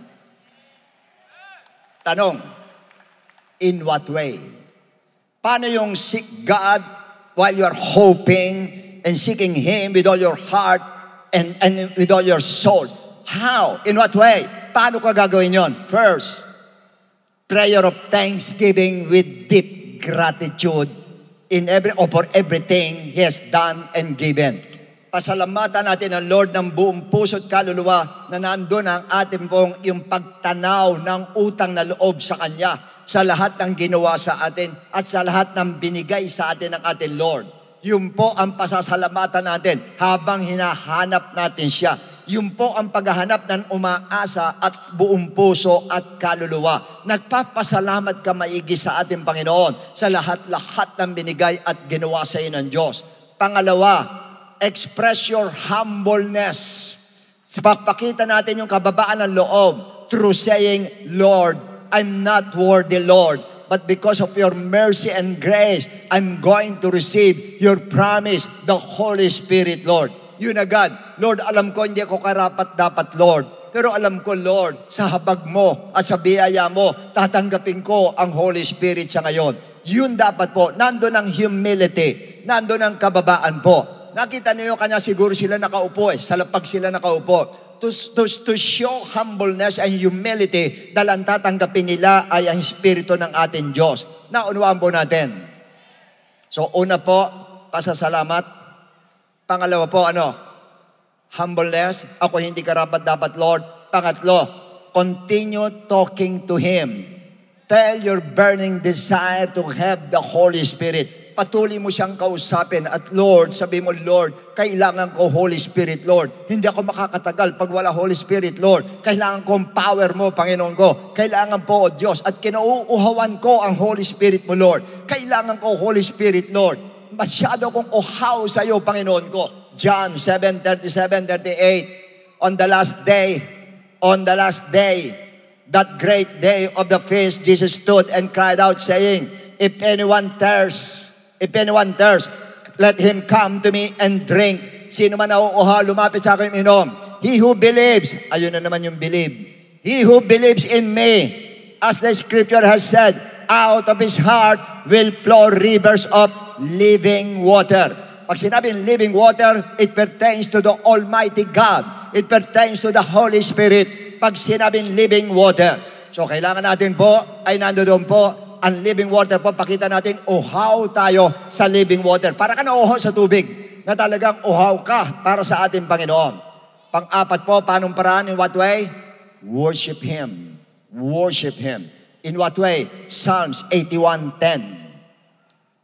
Tanong, in what way? Paano yung seek God while you are hoping and seeking Him with all your heart and with all your soul? How? In what way? Paano ka gagawin yon? First, prayer of thanksgiving with deep gratitude for everything He has done and given. Pasalamatan natin ang Lord ng buong puso at kaluluwa na nandun ang ating pong yung pagtanaw ng utang na loob sa Kanya sa lahat ng ginawa sa atin at sa lahat ng binigay sa atin ng ating Lord. Yun po ang pasasalamatan natin habang hinahanap natin siya. Yun po ang paghahanap ng umaasa at buong puso at kaluluwa. Nagpapasalamat ka maigi sa ating Panginoon sa lahat-lahat ng binigay at ginawa sa iyo ng Diyos. Pangalawa, express your humbleness. Pagpakita natin yung kababaan ng loob through saying, Lord, I'm not worthy, Lord, but because of your mercy and grace, I'm going to receive your promise, the Holy Spirit, Lord. Yun agad, Lord, alam ko hindi ako karapat-dapat, Lord. Pero alam ko, Lord, sa habag mo at sa biyaya mo, tatanggapin ko ang Holy Spirit sa ngayon. Yun dapat po, nandun ang humility, nandun ang kababaan po. Nakita niyo kanya siguro sila nakaupo sa lapag sila nakaupo. To show humbleness and humility, dahil ang tatanggapin nila ay ang Espiritu ng ating Diyos. Naunawaan po natin. So, una po, pasasalamat. Pangalawa po, humbleness. Ako hindi karapat-dapat, Lord. Pangatlo, continue talking to Him. Tell your burning desire to have the Holy Spirit. Patuloy mo siyang kausapin at Lord, sabi mo, Lord, kailangan ko Holy Spirit, Lord. Hindi ako makakatagal pag wala Holy Spirit, Lord. Kailangan ko ang power mo, Panginoon ko. Kailangan po, Diyos, at kinauuhawan ko ang Holy Spirit mo, Lord. Kailangan ko Holy Spirit, Lord. Masyado kong uhaw sa iyo, Panginoon ko. John 7:37-38, on the last day, that great day of the feast, Jesus stood and cried out, saying, If anyone thirsts, let him come to me and drink. Sino man nauuhaw, lumapit sa akin inom. He who believes, ayun na naman yung believe. He who believes in me, as the scripture has said, out of his heart will flow rivers of living water. Pag sinabing living water, it pertains to the Almighty God. It pertains to the Holy Spirit. Pag sinabing living water. So kailangan natin po, ay nandoon po, ang living water po, pakita natin, uhaw tayo sa living water. Para ka na uhaw sa tubig, na talagang uhaw ka para sa ating Panginoon. Pang-apat po, paanong paraan? In what way? Worship Him. Worship Him. In what way? Psalms 81:10.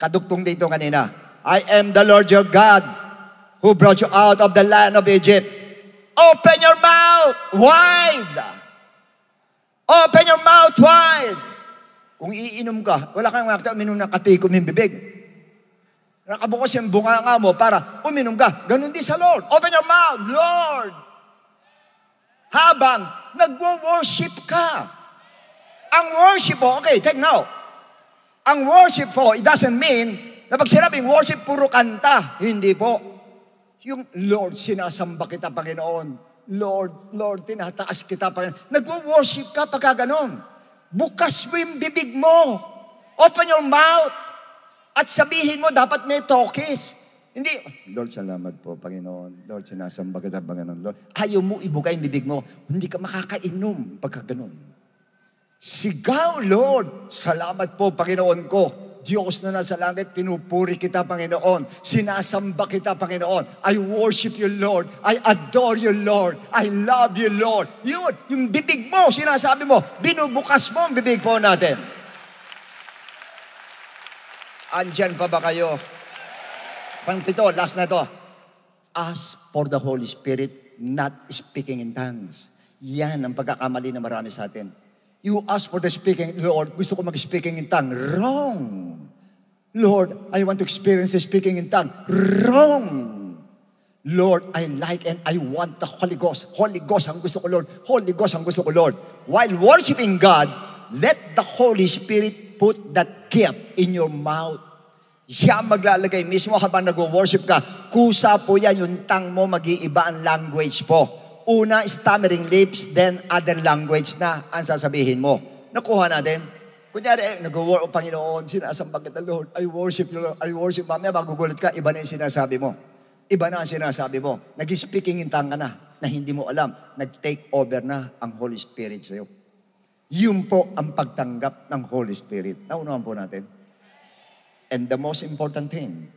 Kadugtong dito kanina. I am the Lord your God who brought you out of the land of Egypt. Open your mouth wide. Open your mouth wide. Kung iinom ka, wala kang makita, uminom ng katikom yung bibig. Nakabukas yung bunganga mo para uminom ka. Ganun din sa Lord. Open your mouth, Lord. Habang nagwo-worship ka. Ang worship po, okay, take now. Ang worship po, it doesn't mean na pag sinabing worship, puro kanta. Hindi po. Yung Lord, sinasamba kita, Panginoon. Lord, tinataas kita, Panginoon. Nagwo-worship ka pagka ganon. Bukas mo yung bibig mo. Open your mouth. At sabihin mo, dapat may talkies. Hindi, Lord, salamat po, Panginoon. Lord, sinasamba kita, Panginoon. Lord, ayaw mo ibuka yung bibig mo. Hindi ka makakainom pagka ganon. Sigaw, Lord, salamat po, Panginoon ko. Diyos na nasa langit, pinupuri kita, Panginoon. Sinasamba kita, Panginoon. I worship you, Lord. I adore you, Lord. I love you, Lord. Yun, yung bibig mo, sinasabi mo, binubukas mo ang bibig po natin. Andyan pa ba kayo? Pang-pito, last na to. Ask for the Holy Spirit, not speaking in tongues. Yan ang pagkakamali na marami sa atin. You ask for the speaking, Lord, gusto ko mag-speaking in tongue. Wrong. Lord, I want to experience the speaking in tongue. Wrong! Lord, I like and I want the Holy Ghost. Holy Ghost ang gusto ko, Lord. Holy Ghost ang gusto ko, Lord. While worshiping God, let the Holy Spirit put that gift in your mouth. Siya maglalagay mismo habang nag-worship ka. Kusa po yan, yung tongue mo, mag-iiba ang language po. Una, stammering lips, then other language na ang sasabihin mo. Nakuha natin. Kunyari, nag-worship, Panginoon, sinasamba kita, Lord. I worship you, Lord. I worship. Mamaya, magugulat ka, iba na yung sinasabi mo. Iba na ang sinasabi mo. Nag-speaking in tongue ka na hindi mo alam. Nag-take over na ang Holy Spirit sa'yo. Yun po ang pagtanggap ng Holy Spirit. Naunawan po natin. And the most important thing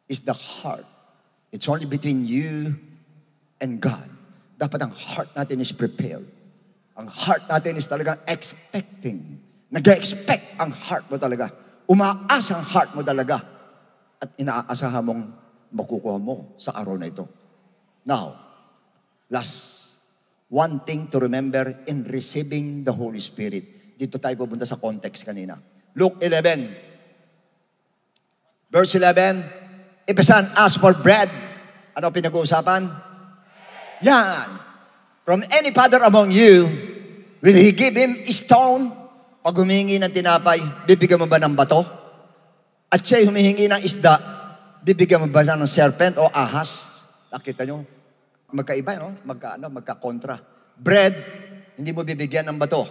is the heart. It's only between you and God. Dapat ang heart natin is prepared. Ang heart natin is talagang expecting. Nag-expect ang heart mo talaga. Umaasa ang heart mo talaga. At inaasahan mong makukuha mo sa araw na ito. Now, last, one thing to remember in receiving the Holy Spirit. Dito tayo pupunta sa context kanina. Luke 11, verse 11, if a son asks for bread, ano pinag-uusapan? Yan. From any father among you, will he give him a stone? Pag humihingi ng tinapay, bibigyan mo ba ng bato? At siya humihingi ng isda, bibigyan mo ba ng serpent o ahas? Nakita nyo? Magkaiba, no? Magka-kontra. Bread, hindi mo bibigyan ng bato.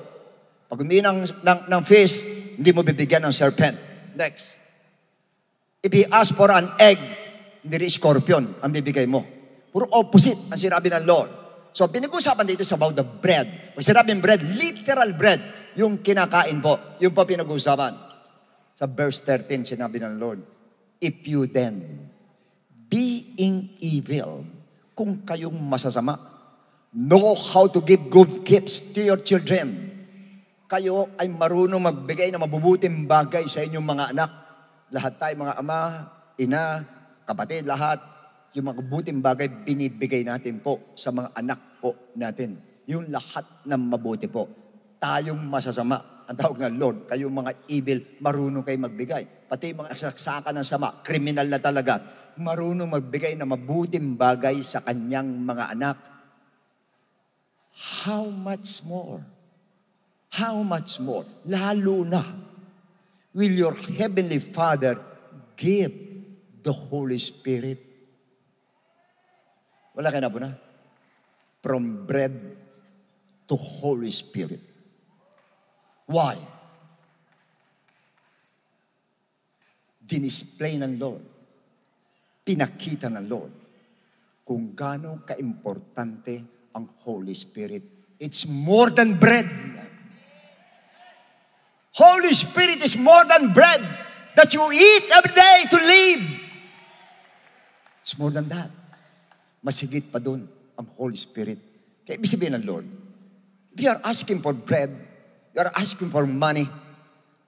Pag humingi ng fish, hindi mo bibigyan ng serpent. Next. If he asks for an egg, hindi rin scorpion ang bibigay mo. Puro opposite ang sinabi ng Lord. So, pinag-usapan dito sa about the bread. Pag sinabing bread, literal bread, yung kinakain po, yung po pinag-usapan. Sa verse 13, sinabi ng Lord, if you then, being evil, kung kayong masasama, know how to give good gifts to your children. Kayo ay marunong magbigay ng mabubuting bagay sa inyong mga anak. Lahat tayo, mga ama, ina, kapatid, lahat, yung mga mabuting bagay, binibigay natin po sa mga anak po natin. Yung lahat ng mabuti po. Tayong masasama, ang tawag ng Lord, kayong mga evil, marunong kayo magbigay. Pati yung mga saksakan ng sama, kriminal na talaga, marunong magbigay ng mabuting bagay sa kanyang mga anak. How much more? How much more? Lalo na, will your Heavenly Father give the Holy Spirit? Wala kayo na po na? From bread to Holy Spirit. Why? Dinisplay ng Lord. Pinakita ng Lord kung gaano kaimportante ang Holy Spirit. It's more than bread. Holy Spirit is more than bread that you eat every day to live. It's more than that. Mas higit pa dun ang Holy Spirit. Kaya ibig sabihin ng Lord, if you are asking for bread, you are asking for money,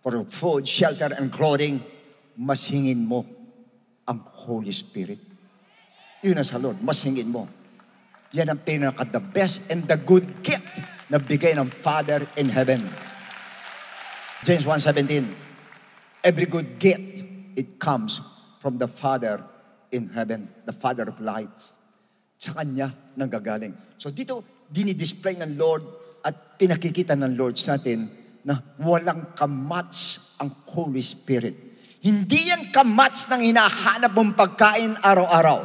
for food, shelter, and clothing, mas hingin mo ang Holy Spirit. Yun ang sa Lord, mas hingin mo. Yan ang pinaka-the best and the good gift na bigay ng Father in heaven. James 1:17, every good gift, it comes from the Father in heaven, the Father of lights. Sa Kanya nanggagaling. So dito, dinidisplay ng Lord at pinakikita ng Lord sa atin na walang kamatch ang Holy Spirit. Hindi yan kamatch ng hinahanap mong pagkain araw-araw.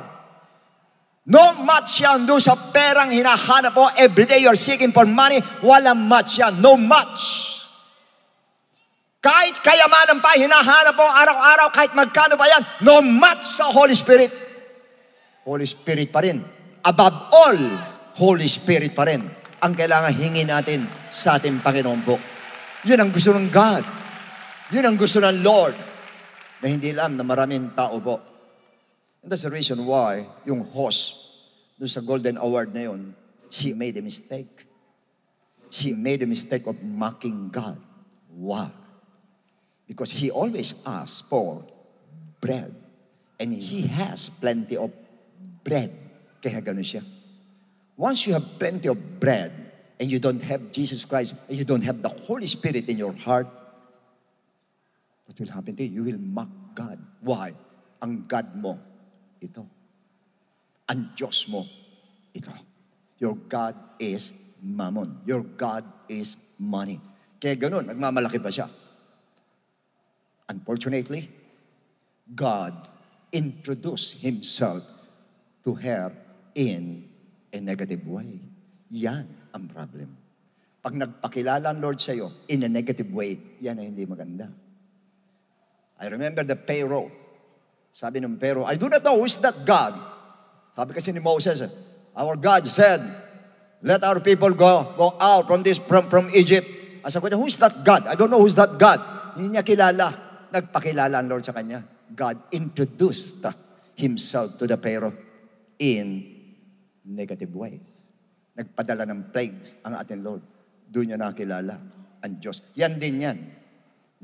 No match yan doon sa perang hinahanap mo. Everyday you're seeking for money. Walang match yan. No match. Kahit kayamanan pa, hinahanap mo araw-araw, kahit magkano pa yan, no match sa Holy Spirit. Holy Spirit pa rin. Above all, Holy Spirit pa rin ang kailangan hingin natin sa ating Panginoon po. Yun ang gusto ng God. Yun ang gusto ng Lord na hindi alam na maraming tao po. And that's the reason why yung host doon sa Golden Award na yun, she made a mistake. She made a mistake of mocking God. Why? Because she always asks for bread. And she has plenty of bread. Kaya gano'n siya. Once you have plenty of bread, and you don't have Jesus Christ, and you don't have the Holy Spirit in your heart, what will happen to you? You will mock God. Why? Ang God mo, ito. Ang Diyos mo, ito. Your God is mammon. Your God is money. Kaya ganun, nagmamalaki pa siya. Unfortunately, God introduced Himself to her in a negative way. Yan ang problem. Pag nagpakilala ang Lord sa'yo in a negative way, yan ay hindi maganda. I remember the Pharaoh. Sabi ng Pharaoh, I do not know who is that God. Sabi kasi ni Moses, our God said, let our people go out from Egypt. Sabi ko, who is that God? I don't know who is that God. Hindi niya kilala. Nagpakilala ang Lord sa kanya. God introduced Himself to the Pharaoh in negative ways. Nagpadala ng plagues ang ating Lord. Doon niya nakilala ang Diyos. Yan din yan.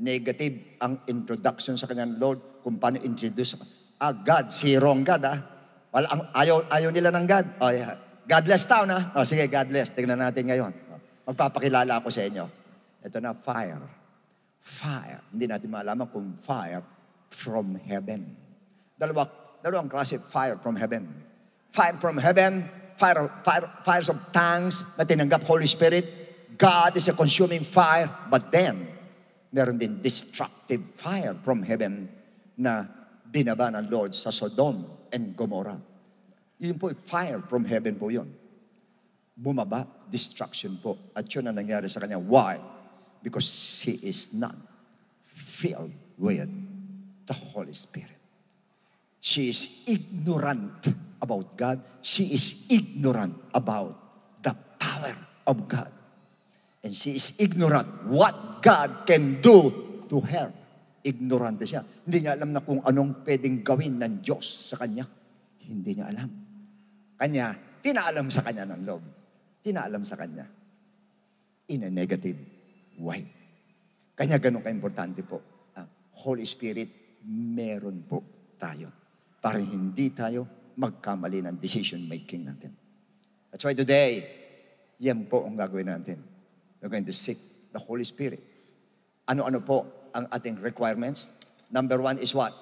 Negative ang introduction sa kanyang Lord kung paano introduce. God, si wrong God ayaw nila ng God. Oh, yeah. Godless town sige, godless. Tingnan natin ngayon. Magpapakilala ako sa inyo. Ito na, fire. Fire. Hindi natin maalaman kung fire from heaven. Dalawang klase fire from heaven. Fire from heaven, fires of tongues na tinanggap Holy Spirit. God is a consuming fire, but then, meron din destructive fire from heaven na binaba ng Lord sa Sodom and Gomorrah. Yun po, fire from heaven po yun. Bumaba, destruction po. At yun ang nangyari sa kanya. Why? Because she is not filled with the Holy Spirit. She is ignorant about God. She is ignorant about the power of God. And she is ignorant what God can do to her. Ignorante siya. Hindi niya alam na kung anong pwedeng gawin ng Diyos sa kanya. Hindi niya alam. Kanya, pinaalam sa kanya ng Lord. Pinaalam sa kanya. In a negative way. Kanya ganun ka-importante po. Holy Spirit, meron po tayo. Para hindi tayo magkamali ng decision making natin. That's why today, yan po ang gagawin natin. We're going to seek the Holy Spirit. Ano-ano po ang ating requirements? Number 1 is what?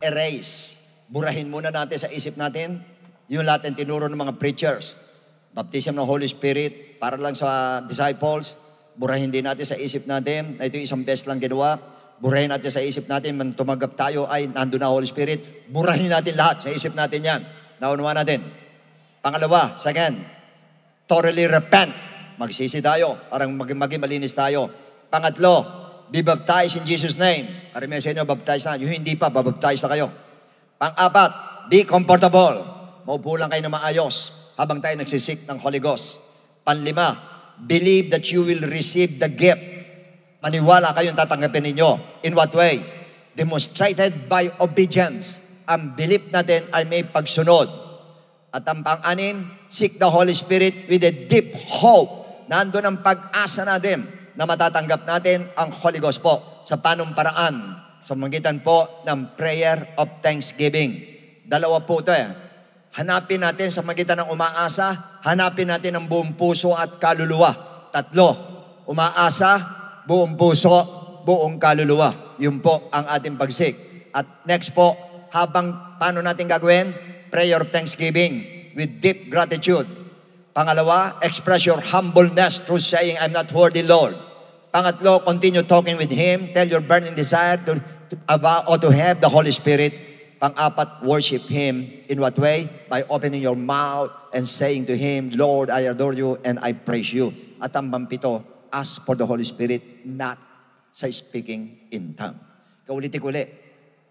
Erase. Burahin muna natin sa isip natin yung lahat ng tinuro ng mga preachers. Baptism ng Holy Spirit, para lang sa disciples. Burahin din natin sa isip natin na ito isang beses lang ginawa. Burahin natin sa isip natin, man tumanggap tayo ay nandun na Holy Spirit. Burahin natin lahat sa isip natin yan. Naunawa natin. Pangalawa, second, thoroughly repent. Magsisi tayo, parang maging malinis tayo. Pangatlo, be baptized in Jesus' name. Karamihan sa inyo, baptize na. Yung hindi pa, babaptize na kayo. Pang-apat, be comfortable. Maupo lang kayo na maayos habang tayo nagsisik ng Holy Ghost. Panlima, believe that you will receive the gift. Maniwala kayong tatanggapin ninyo. In what way? Demonstrated by obedience. Ang belief natin ay may pagsunod. At ang pang-anim, seek the Holy Spirit with a deep hope. Nandun ang pag-asa natin na matatanggap natin ang Holy Ghost po sa panong paraan sa magitan po ng prayer of thanksgiving. Dalawa po ito Hanapin natin sa magitan ng umaasa, hanapin natin ang buong puso at kaluluwa. Tatlo, umaasa, buong puso, buong kaluluwa. Yun po ang ating pagsik. At next po, habang paano natin gagawin? Prayer of thanksgiving with deep gratitude. Pangalawa, express your humbleness through saying, I'm not worthy, Lord. Pangatlo, continue talking with Him. Tell your burning desire to have the Holy Spirit. Pang-apat, worship Him. In what way? By opening your mouth and saying to Him, Lord, I adore you and I praise you. At ang pampito, ask for the Holy Spirit, not sa speaking in tongue. Kaulit-uli,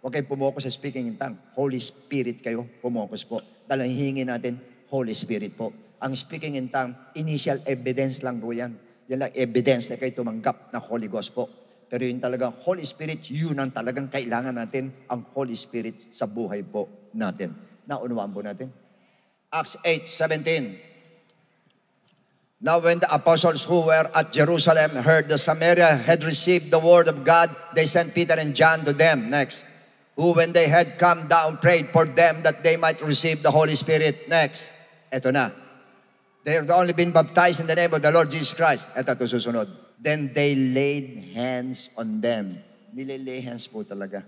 huwag kayong pumokus sa speaking in tongue. Holy Spirit kayo, pumokus po. Dahil hingin natin, Holy Spirit po. Ang speaking in tongue, initial evidence lang po yan. Yan lang evidence na kayo tumanggap ng Holy Ghost po. Pero yun talagang Holy Spirit, yun ang talagang kailangan natin, ang Holy Spirit sa buhay po natin. Naunawaan po natin. Acts 8:17. Now when the apostles who were at Jerusalem heard that Samaria had received the word of God, they sent Peter and John to them. Next. Who when they had come down prayed for them that they might receive the Holy Spirit. Next. Ito na. They have only been baptized in the name of the Lord Jesus Christ. Ito susunod. Then they laid hands on them. nililay hands po talaga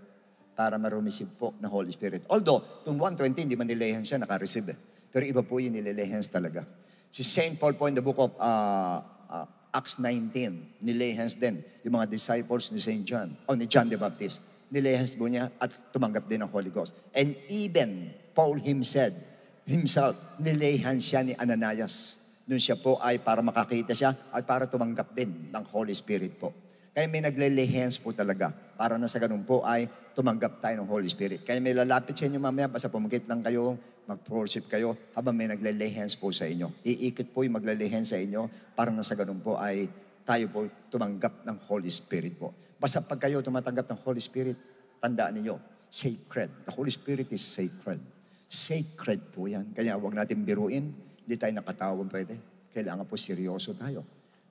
para ma-receive po ng Holy Spirit. Although, itong 120, hindi man nilay hands siya, naka-receive eh. Pero iba po yung nililay hands talaga. Si St. Paul po in the book of Acts 19, nilay hands din yung mga disciples ni St. John, o ni John the Baptist. Nilay hands po niya at tumanggap din ng Holy Ghost. And even Paul himself, nilay hands siya ni Ananias. Noon siya po ay para makakita siya at para tumanggap din ng Holy Spirit po. Kaya may nagle-lay hands po talaga para na sa ganun po ay tumanggap tayo ng Holy Spirit. Kaya may lalapit sa inyo mamaya, basta pumagit lang kayo, mag-worship kayo habang may nagle-lay hands po sa inyo. Iikot po yung magle-lay hands sa inyo para na sa ganun po ay tayo po tumanggap ng Holy Spirit po. Basta pag kayo tumatanggap ng Holy Spirit, tandaan ninyo, sacred. The Holy Spirit is sacred. Sacred po yan. Kaya huwag natin biruin, hindi tayo nakatawag pwede. Kailangan po seryoso tayo.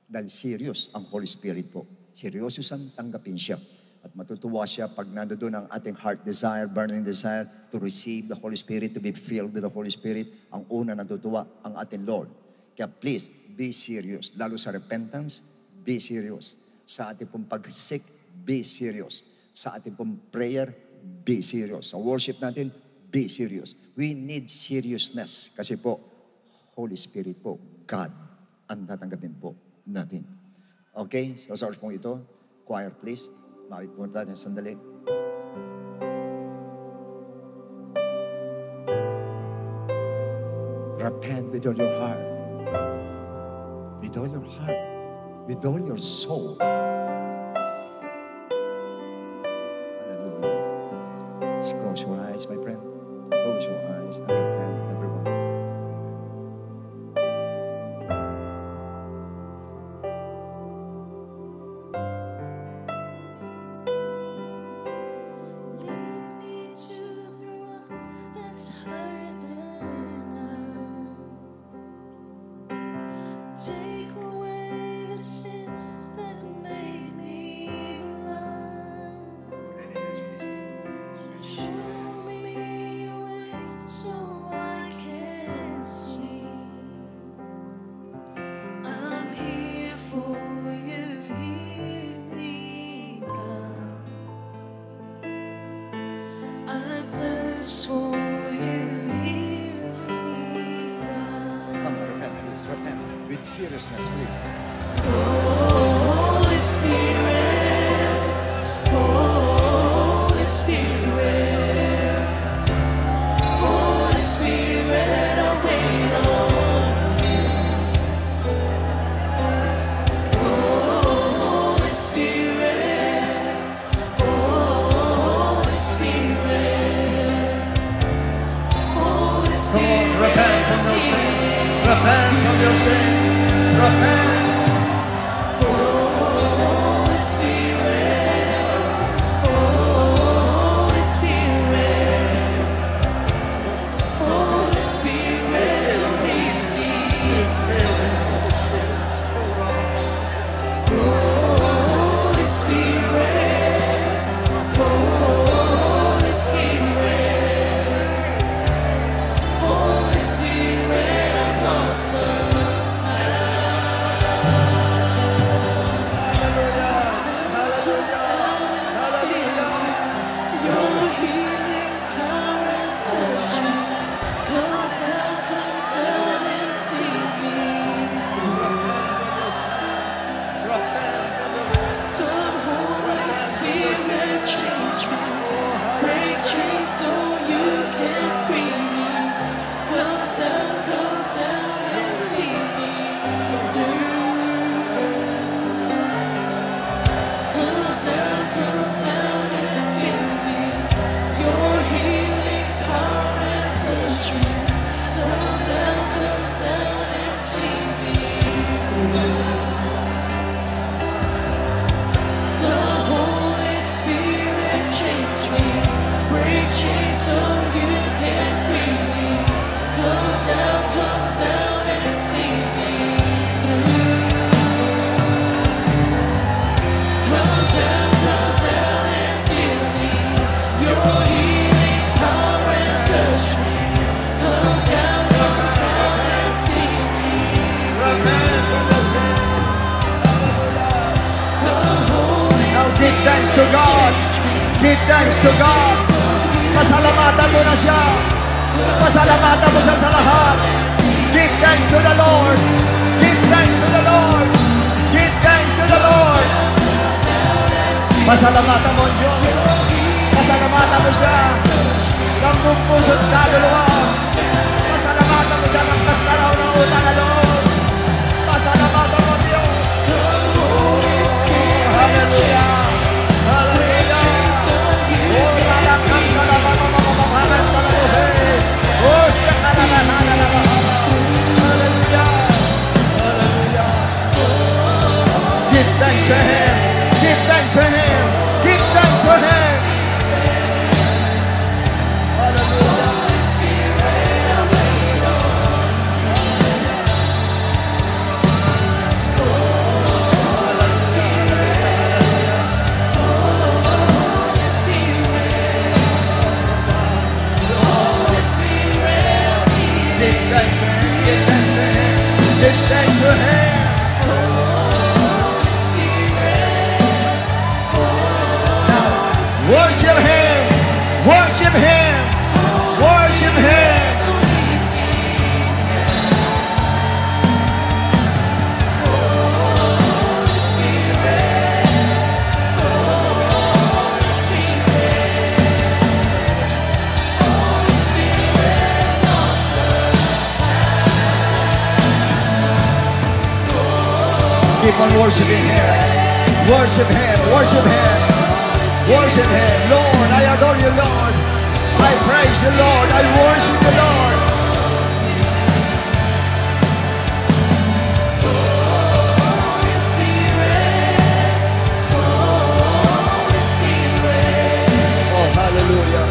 Dahil serious ang Holy Spirit po. Seryoso siyang tanggapin siya. At matutuwa siya pag nandoon ang ating heart desire, burning desire to receive the Holy Spirit, to be filled with the Holy Spirit. Ang una natutuwa ang ating Lord. Kaya please, be serious. Lalo sa repentance, be serious. Sa ating pong pag-seek, be serious. Sa ating pong prayer, be serious. Sa worship natin, be serious. We need seriousness. Kasi po, Holy Spirit po, God, ang tatanggapin po natin. Okay? So sa oras pong ito, choir please. Mawit po natin sandali. Repent with all your heart. With all your heart. With all your soul. Hallelujah. Just close your eyes, my friend. Close your eyes and repent, everyone. Take away the sins that made me blind. Show me your way so I can see. I'm here for you, hear me, God. I thirst for you, hear me, God. Come on, repent, please. Repent. With seriousness, please. Holy Spirit, Holy Spirit, Holy Spirit, I wait on you. Holy Spirit, Holy Spirit, Holy Come on, Spirit. repent from your sins. Repent from your sins. Repent. Holy Spirit, Holy Spirit, Holy Spirit, lead me. Holy Spirit, Holy Spirit, Holy Spirit, I'm lost. Your healing power touch me. Come down and seize me. Come, Holy Spirit, change me. Break chains so you can free me. Come down and see me through. Come down and fill me. Your healing power and touch me. Come down and see me through. Come, Holy Spirit, change me. Break chains so you can free me. Come down and see me through. Come down and fill me. Your healing power and touch me. Come down and see me. Repent from your sins. Come, Holy Now give thanks to God. thanks to God. Pasalamatan mo na siya. Pasalamatan mo siya sa lahat. Give thanks to the Lord. Give thanks to the Lord. Give thanks to the Lord. Pasalamatan mo ang Diyos. Pasalamatan mo siya. Ng buong puso't kaluluwa. Pasalamatan mo siya ng pagtaraw ng utang na loob. Pasalamatan mo ang Diyos. Oh, hallelujah. Hallelujah. Oh, rabakang kalabang mamamangan palabuhay. Oh, siya kalalahan na namahala. Hallelujah. Hallelujah. Give thanks to Him. Give thanks to Him. Give thanks to Him. Worship Him! Worship Him! Worship Him! Keep on worshiping Him. Worship Him. Worship Him. Worship Him. Lord, I adore you, Lord. I praise you, Lord. I worship you, Lord. Oh, hallelujah.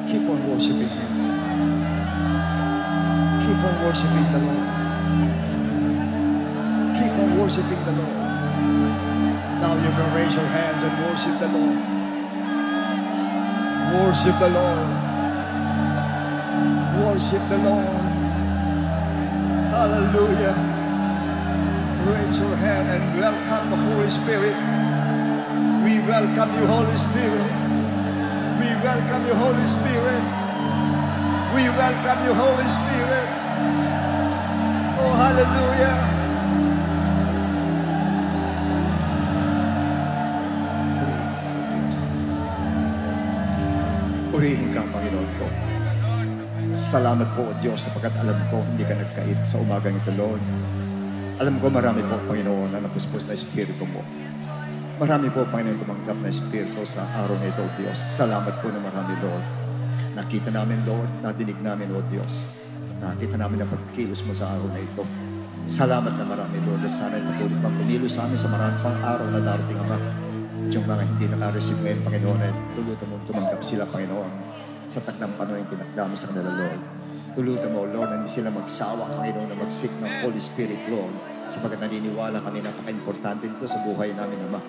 Keep on worshiping Him. Keep on worshiping the Lord. Keep on worshiping the Lord. Now you can raise your hands and worship the Lord. Worship the Lord. Worship the Lord. Hallelujah. Raise your hand and welcome the Holy Spirit. We welcome you, Holy Spirit. We welcome you, Holy Spirit. We welcome you, Holy Spirit. Oh, hallelujah. Purihin ka, Panginoon ko. Salamat po, O Diyos, sapagkat alam ko hindi ka nagkait sa umagang ito, Lord. Alam ko marami po, Panginoon, na napuspos na Espiritu mo. Marami po, Panginoon, tumanggap na Espiritu sa araw na ito, O Diyos. Salamat po na marami, Lord. Nakita namin, Lord, nadinig namin, O Diyos. Nakita namin ang pagkilos mo sa araw na ito. Salamat na marami, Lord. At sana'y patuloy pang kumilos sa amin sa maraming pang araw na darating, Ama. At yung mga hindi naka-receive ngayon, Panginoon, ay tulutan mo tumanggap sila, Panginoon, sa takdang panahon yung tinakda mo sa kanila, Lord. Tulutan mo, Lord, na hindi sila magsawa, Panginoon, na mag-seek ng Holy Spirit, Lord. Sapagkat naniniwala kami, napaka-importante nito sa buhay namin, Ama.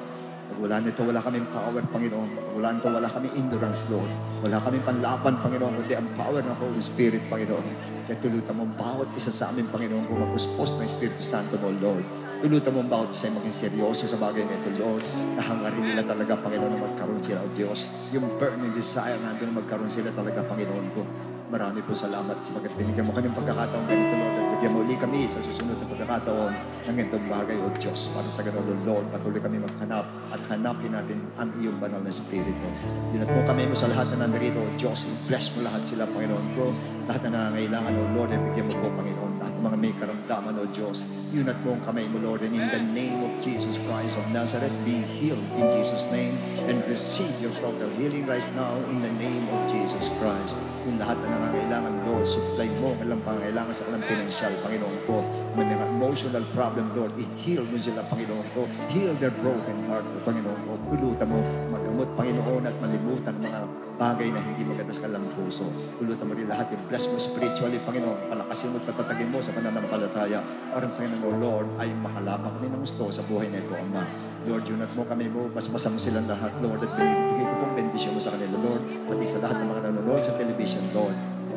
Pag wala nito, wala kaming power, Panginoon. Pag wala nito, wala kaming endurance, Lord. Wala kaming panlaban, Panginoon, kundi ang power ng Holy Spirit, Panginoon. Kaya tulutan mo bawat isa sa amin, Panginoon, kung mapuspos ng Espiritu Santo mo, Lord. Tulutan mo bawat isa maging seryoso sa bagay na ito, Lord. Nahangarin nila talaga, Panginoon, na magkaroon sila, O Diyos. Yung burning desire na doon magkaroon sila talaga, Panginoon ko. Marami po salamat sapagkat binigyan mo kanyang pagkakataon ganito, Lord. At bigyan mo uli kami sa susunod na pagkakataon ng ganitong bagay, O Diyos. Para sa ganun, Lord, patuloy kami maghanap at hanapin natin ang iyong banal na Espiritu. Dinat mo kami mo sa lahat na nandarito, O Diyos. Bless mo lahat sila, Panginoon ko. Lahat na nangangailangan, O Lord, ay bigyan mo po, Panginoon. Lahat ng mga may karamdaman, O Diyos, yunat mo ang kamay mo, Lord, and in the name of Jesus Christ of Nazareth, be healed in Jesus' name and receive your total healing right now in the name of Jesus Christ. Kung lahat na nangangailangan, Lord, supply mo ang pangangailangan sa kanilang pinansyal, Panginoon ko. May mga emotional problem, Lord, i-heal mo sila, Panginoon ko. Heal their broken heart, Panginoon ko. Tulutan mo, magamot, Panginoon, at malimutan ang mga bagay na hindi maganda sa kanilang puso. Tulutan mo rin lahat, i-bless mo spiritually, Panginoon. Palakasin mo at patatagin mo sa pananampalataya. Parang sa kanilang, O Lord, ay makalama kami ng gusto sa buhay na ito, Ama. Lord, yunat mo kami mo, basbasan mo silang lahat, Lord, at binibigay ko pong bendisyon mo sa kanila, Lord, pati sa lahat ng mga nanonood sa television, Lord.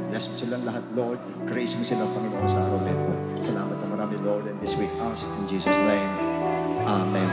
Bless mo silang lahat, Lord. Grace mo silang, Panginoon, sa araw na ito. Salamat na marami, Lord, and this week us, in Jesus' name. Amen.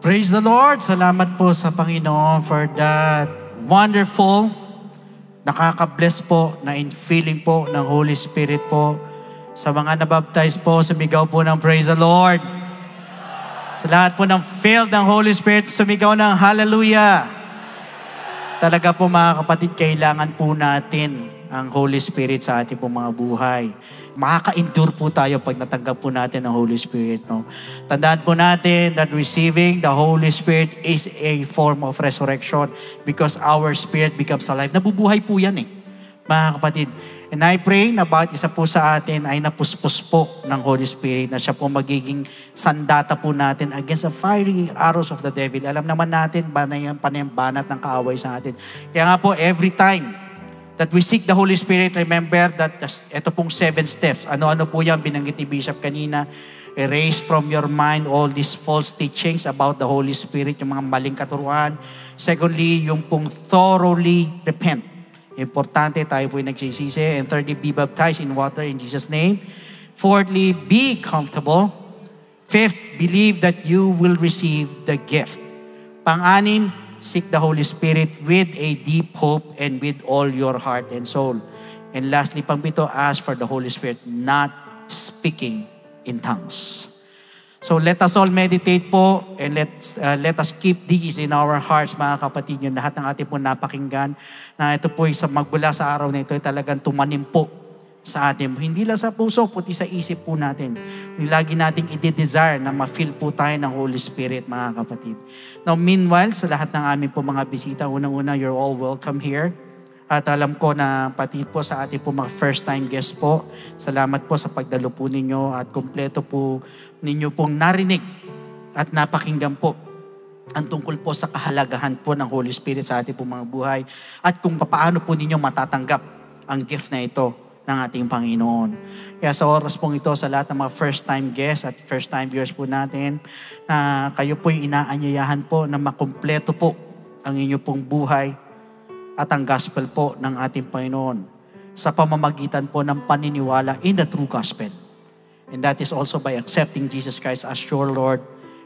Praise the Lord! Salamat po sa Panginoon for that wonderful, nakaka-bless po na infilling po ng Holy Spirit po. Sa mga nabaptize po, sumigaw po ng Praise the Lord. Sa lahat po ng filled ng Holy Spirit, sumigaw ng Hallelujah. Talaga po mga kapatid, kailangan po natin ang Holy Spirit sa ating po mga buhay. Makaka-endure po tayo pag natanggap po natin ang Holy Spirit. No? Tandaan po natin that receiving the Holy Spirit is a form of resurrection because our spirit becomes alive. Nabubuhay po yan mga kapatid. And I pray na bawat isa po sa atin ay napuspos po ng Holy Spirit na siya po magiging sandata po natin against the fiery arrows of the devil. Alam naman natin, panayang-banat ng kaaway sa atin. Kaya nga po, every time that we seek the Holy Spirit, remember that ito pong 7 steps. Ano-ano po yan, binanggit ni Bishop kanina. Erase from your mind all these false teachings about the Holy Spirit, yung mga maling katuruan. Secondly, yung pong thoroughly repent. Importante, tayo po yung nagsisisi. And thirdly, be baptized in water in Jesus' name. Fourthly, be comfortable. Fifth, believe that you will receive the gift. Pang-anim, seek the Holy Spirit with a deep hope and with all your heart and soul. And lastly, pang-pito, ask for the Holy Spirit, not speaking in tongues. So let us all meditate po and let us keep these in our hearts, mga kapatid. Yung lahat ng ating po napakinggan na ito po magmula sa araw na ito ay talagang tumanim po sa atin. Hindi lang sa puso, puti sa isip po natin. Lagi nating i-desire na ma-feel po tayo ng Holy Spirit, mga kapatid. Now, meanwhile, sa lahat ng amin po mga bisita, unang-una, you're all welcome here. At alam ko na pati po sa ating po mga first-time guests po, salamat po sa pagdalo po ninyo at kumpleto po ninyo pong narinig at napakinggan po ang tungkol po sa kahalagahan po ng Holy Spirit sa ating po mga buhay at kung paano po ninyo matatanggap ang gift na ito ng ating Panginoon. Kaya sa oras pong ito, sa lahat ng mga first-time guests at first-time viewers po natin, na kayo po'y inaanyayahan po na makumpleto po ang inyo pong buhay at ang gospel po ng ating Panginoon. sa pamamagitan po ng paniniwala in the true gospel. And that is also by accepting Jesus Christ as your Lord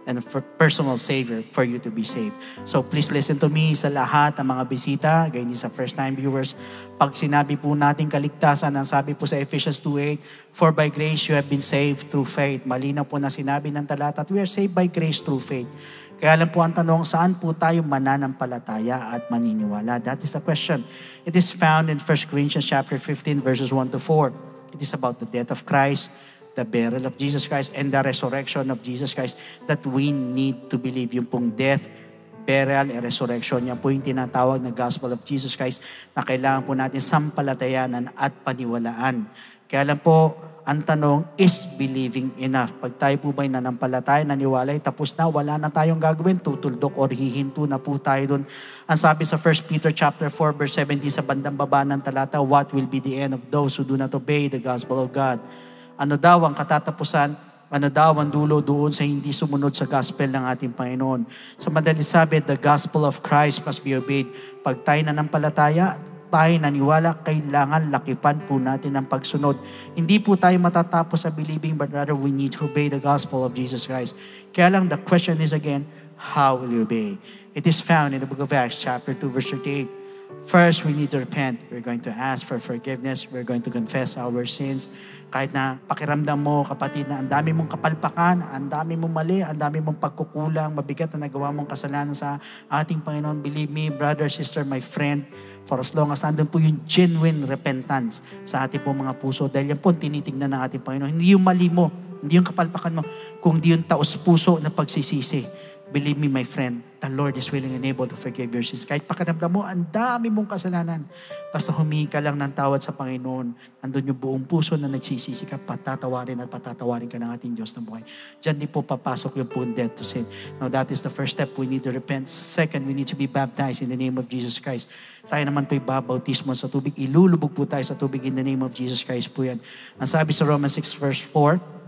and for personal Savior for you to be saved. So please listen to me sa lahat ng mga bisita, ganyan sa first-time viewers. Pag sinabi po natin kaligtasan, ang sabi po sa Ephesians 2:8, for by grace you have been saved through faith. Malinaw po na sinabi ng talata at we are saved by grace through faith. Kaya lang po ang tanong, saan po tayo mananampalataya at maniniwala? That is the question. It is found in 1 Corinthians chapter 15 verses 1 to 4. It is about the death of Christ, the burial of Jesus Christ, and the resurrection of Jesus Christ that we need to believe. Yung pong death, burial, and resurrection, yan po yung tinatawag na gospel of Jesus Christ na kailangan po natin sampalatayanan at paniwalaan. Kaya lang po, ang tanong, is believing enough? Pag tayo po ba'y nanampalataya, naniwalay, tapos na, wala na tayong gagawin, tutuldok or hihinto na po tayo dun. Ang sabi sa 1 Peter chapter 4 verse 17 sa bandang baba ng talata, what will be the end of those who do not obey the gospel of God? Ano daw ang katatapusan? Ano daw ang dulo doon sa hindi sumunod sa gospel ng ating Panginoon? Sa madaling sabi, the gospel of Christ must be obeyed. Pag tayo nanampalataya, tayo naniwala, kailangan lakipan po natin ang pagsunod. Hindi po tayo matatapos sa believing, but rather we need to obey the gospel of Jesus Christ. Kaya lang, the question is again, how will you obey? It is found in the book of Acts, chapter 2, verse 38. First, we need to repent. We're going to ask for forgiveness. We're going to confess our sins. Kahit na pakiramdam mo, kapatid, na ang dami mong kapalpakan, ang dami mong mali, ang dami mong pagkukulang, mabigat na nagawa mong kasalanan sa ating Panginoon. Believe me, brother, sister, my friend, for as long as nandun po yung genuine repentance sa ating po mga puso, dahil yan po tinitignan ng ating Panginoon. Hindi yung mali mo, hindi yung kapalpakan mo, kundi yung taos puso na pagsisisi. Believe me, my friend, the Lord is willing and able to forgive your sins. Kahit pakiramdam mo, ang dami mong kasalanan. Basta humingi ka lang ng tawad sa Panginoon. Andun yung buong puso na nagsisisi ka, patatawarin at patatawarin ka ng ating Diyos na buhay. Diyan din po papasok yung pong death to sin. Now that is the first step. We need to repent. Second, we need to be baptized in the name of Jesus Christ. Tayo naman po ibabautismo sa tubig. Ilulubog po tayo sa tubig in the name of Jesus Christ po yan. Ang sabi sa Romans 6 verse 4,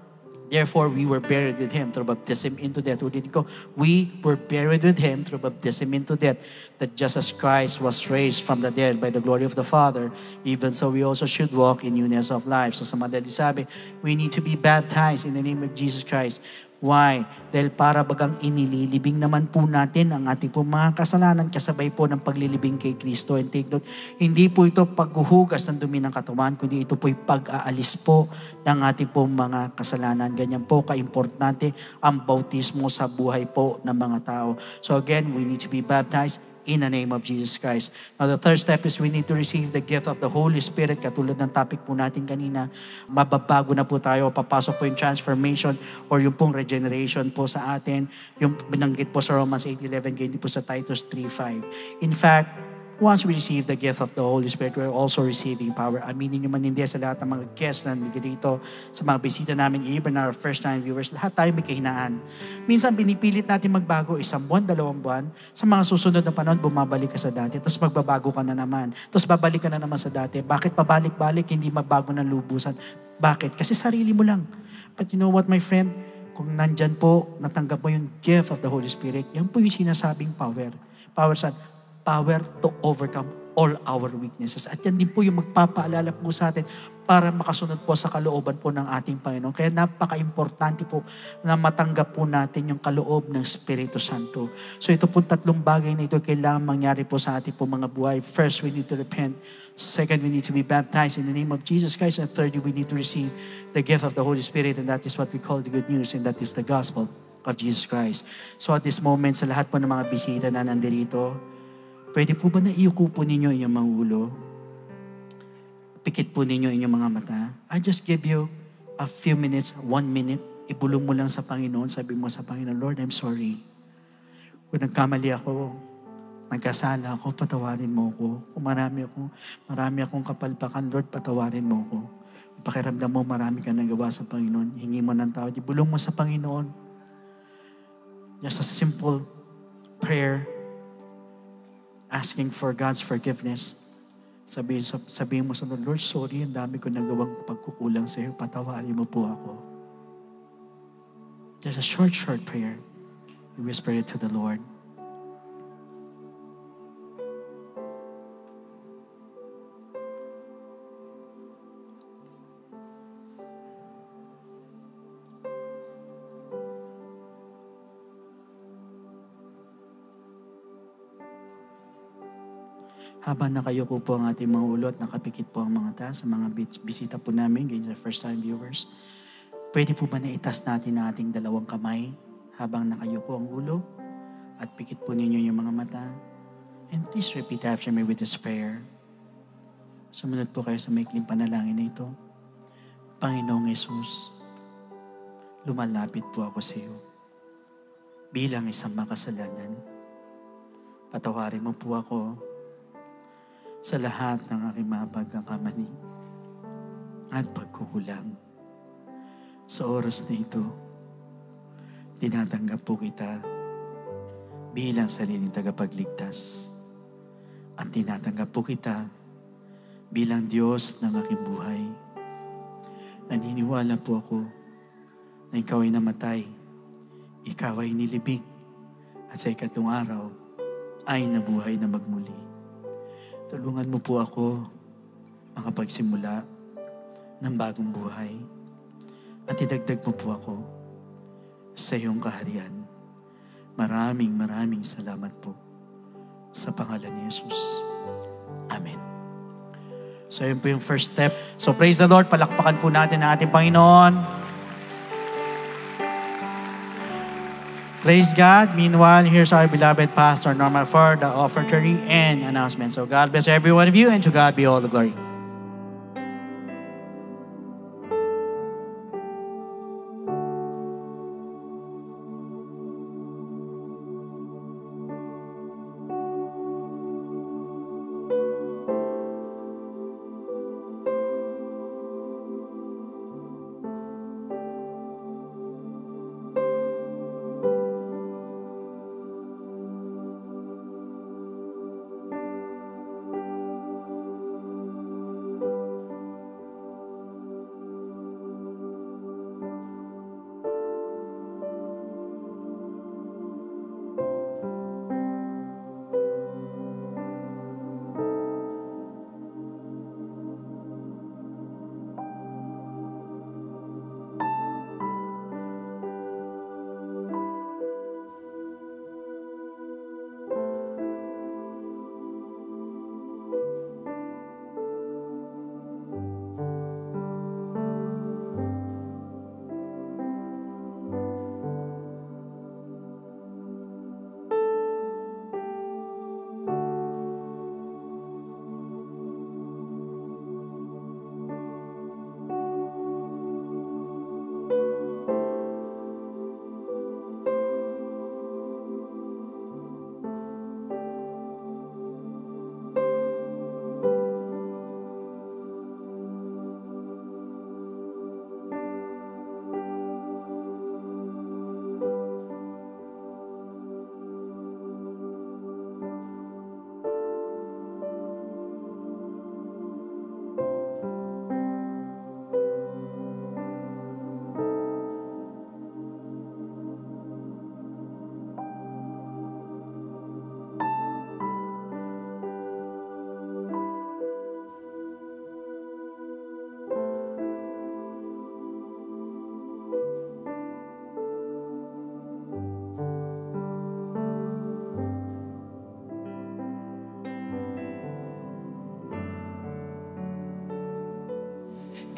therefore, we were buried with Him through baptism into death. Ulitin ko, we were buried with Him through baptism into death, that just as Christ was raised from the dead by the glory of the Father, even so we also should walk in newness of life. So sa madali sabi, we need to be baptized in the name of Jesus Christ. Why? Dahil para bagang inililibing naman po natin ang ating po mga kasalanan kasabay po ng paglilibing kay Kristo. And take note, hindi po ito paghuhugas ng dumi ng katawan, kundi ito po'y pag-aalis po ng ating po mga kasalanan. Ganyan po ka-importante ang bautismo sa buhay po ng mga tao. So again, we need to be baptized in the name of Jesus Christ. Now, the third step is we need to receive the gift of the Holy Spirit. Katulad ng topic po natin kanina, mababago na po tayo, papasok po yung transformation or yung pong regeneration po sa atin. Yung binanggit po sa Romans 8:11, ganyan po sa Titus 3:5. In fact, once we receive the gift of the Holy Spirit, we're also receiving power. Aminin nyo man hindi sa lahat ng mga guests na dito, sa mga bisita namin, even our first-time viewers, lahat tayo may kahinaan. Minsan, pinipilit natin magbago 1 buwan, 2 buwan. Sa mga susunod na panahon, bumabalik ka sa dati, tapos magbabago ka na naman. Tapos babalik ka na naman sa dati. Bakit pabalik-balik, hindi magbago ng lubusan? Bakit? Kasi sarili mo lang. But you know what, my friend? Kung nandyan po, natanggap mo yung gift of the Holy Spirit, yan po yung sinasabing power. Power saan? Power to overcome all our weaknesses. At yan din po yung magpapaalala po sa atin para makasunod po sa kalooban po ng ating Panginoon. Kaya napaka-importante po na matanggap po natin yung kaloob ng Espiritu Santo. So ito po 3 bagay na ito kailangan mangyari po sa ating po mga buhay. First, we need to repent. Second, we need to be baptized in the name of Jesus Christ. And third, we need to receive the gift of the Holy Spirit. And that is what we call the good news. And that is the gospel of Jesus Christ. So at this moment, sa lahat po ng mga bisita na nandirito, pwede po ba na iuko po ninyo inyong mga ulo? Pikit po ninyo inyong mga mata. I just give you a few minutes, 1 minute. Ibulong mo lang sa Panginoon. Sabi mo sa Panginoon, Lord, I'm sorry. Kung nagkamali ako, nagkasala ako, patawarin mo ako. Kung marami akong kapalpakan, Lord, patawarin mo ako. Pakiramdam mo, marami ka nagawa sa Panginoon. Hingi mo ng tawad. Ibulong mo sa Panginoon. Just a simple prayer, asking for God's forgiveness. Sabihin mo sa Lord, sorry, ang dami ko nagawang pagkukulang sa iyo. Patawarin mo po ako. Just a short prayer. You whisper it to the Lord. Habang nakayuko po ang ating mga ulo at nakapikit po ang mga taas sa mga bisita po namin, ganyan sa first-time viewers, pwede po ba naitas natin ang ating dalawang kamay habang nakayuko ang ulo at pikit po ninyo yung mga mata? And please repeat after me with this prayer. Sumunod po kayo sa maikling panalangin na ito. Panginoong Yesus, lumalapit po ako sa iyo. Bilang isang makasalanan, patawarin mo po ako sa lahat ng aking mga pagkakamali at pagkukulang. Sa oras na ito, tinatanggap po kita bilang sariling tagapagligtas at tinatanggap po kita bilang Diyos ng aking buhay. Naniniwala po ako na ikaw ay namatay, ikaw ay nilibing, at sa ikatlong araw ay nabuhay na magmuli. Tulungan mo po ako makapagsimula ng bagong buhay at idagdag mo po ako sa iyong kaharian. Maraming salamat po sa pangalan ni Jesus. Amen. So yun po yung first step. So praise the Lord, palakpakan po natin ang ating Panginoon. Praise God. Meanwhile, here's our beloved Pastor Norman for the offertory and announcement. So God bless every one of you, and to God be all the glory.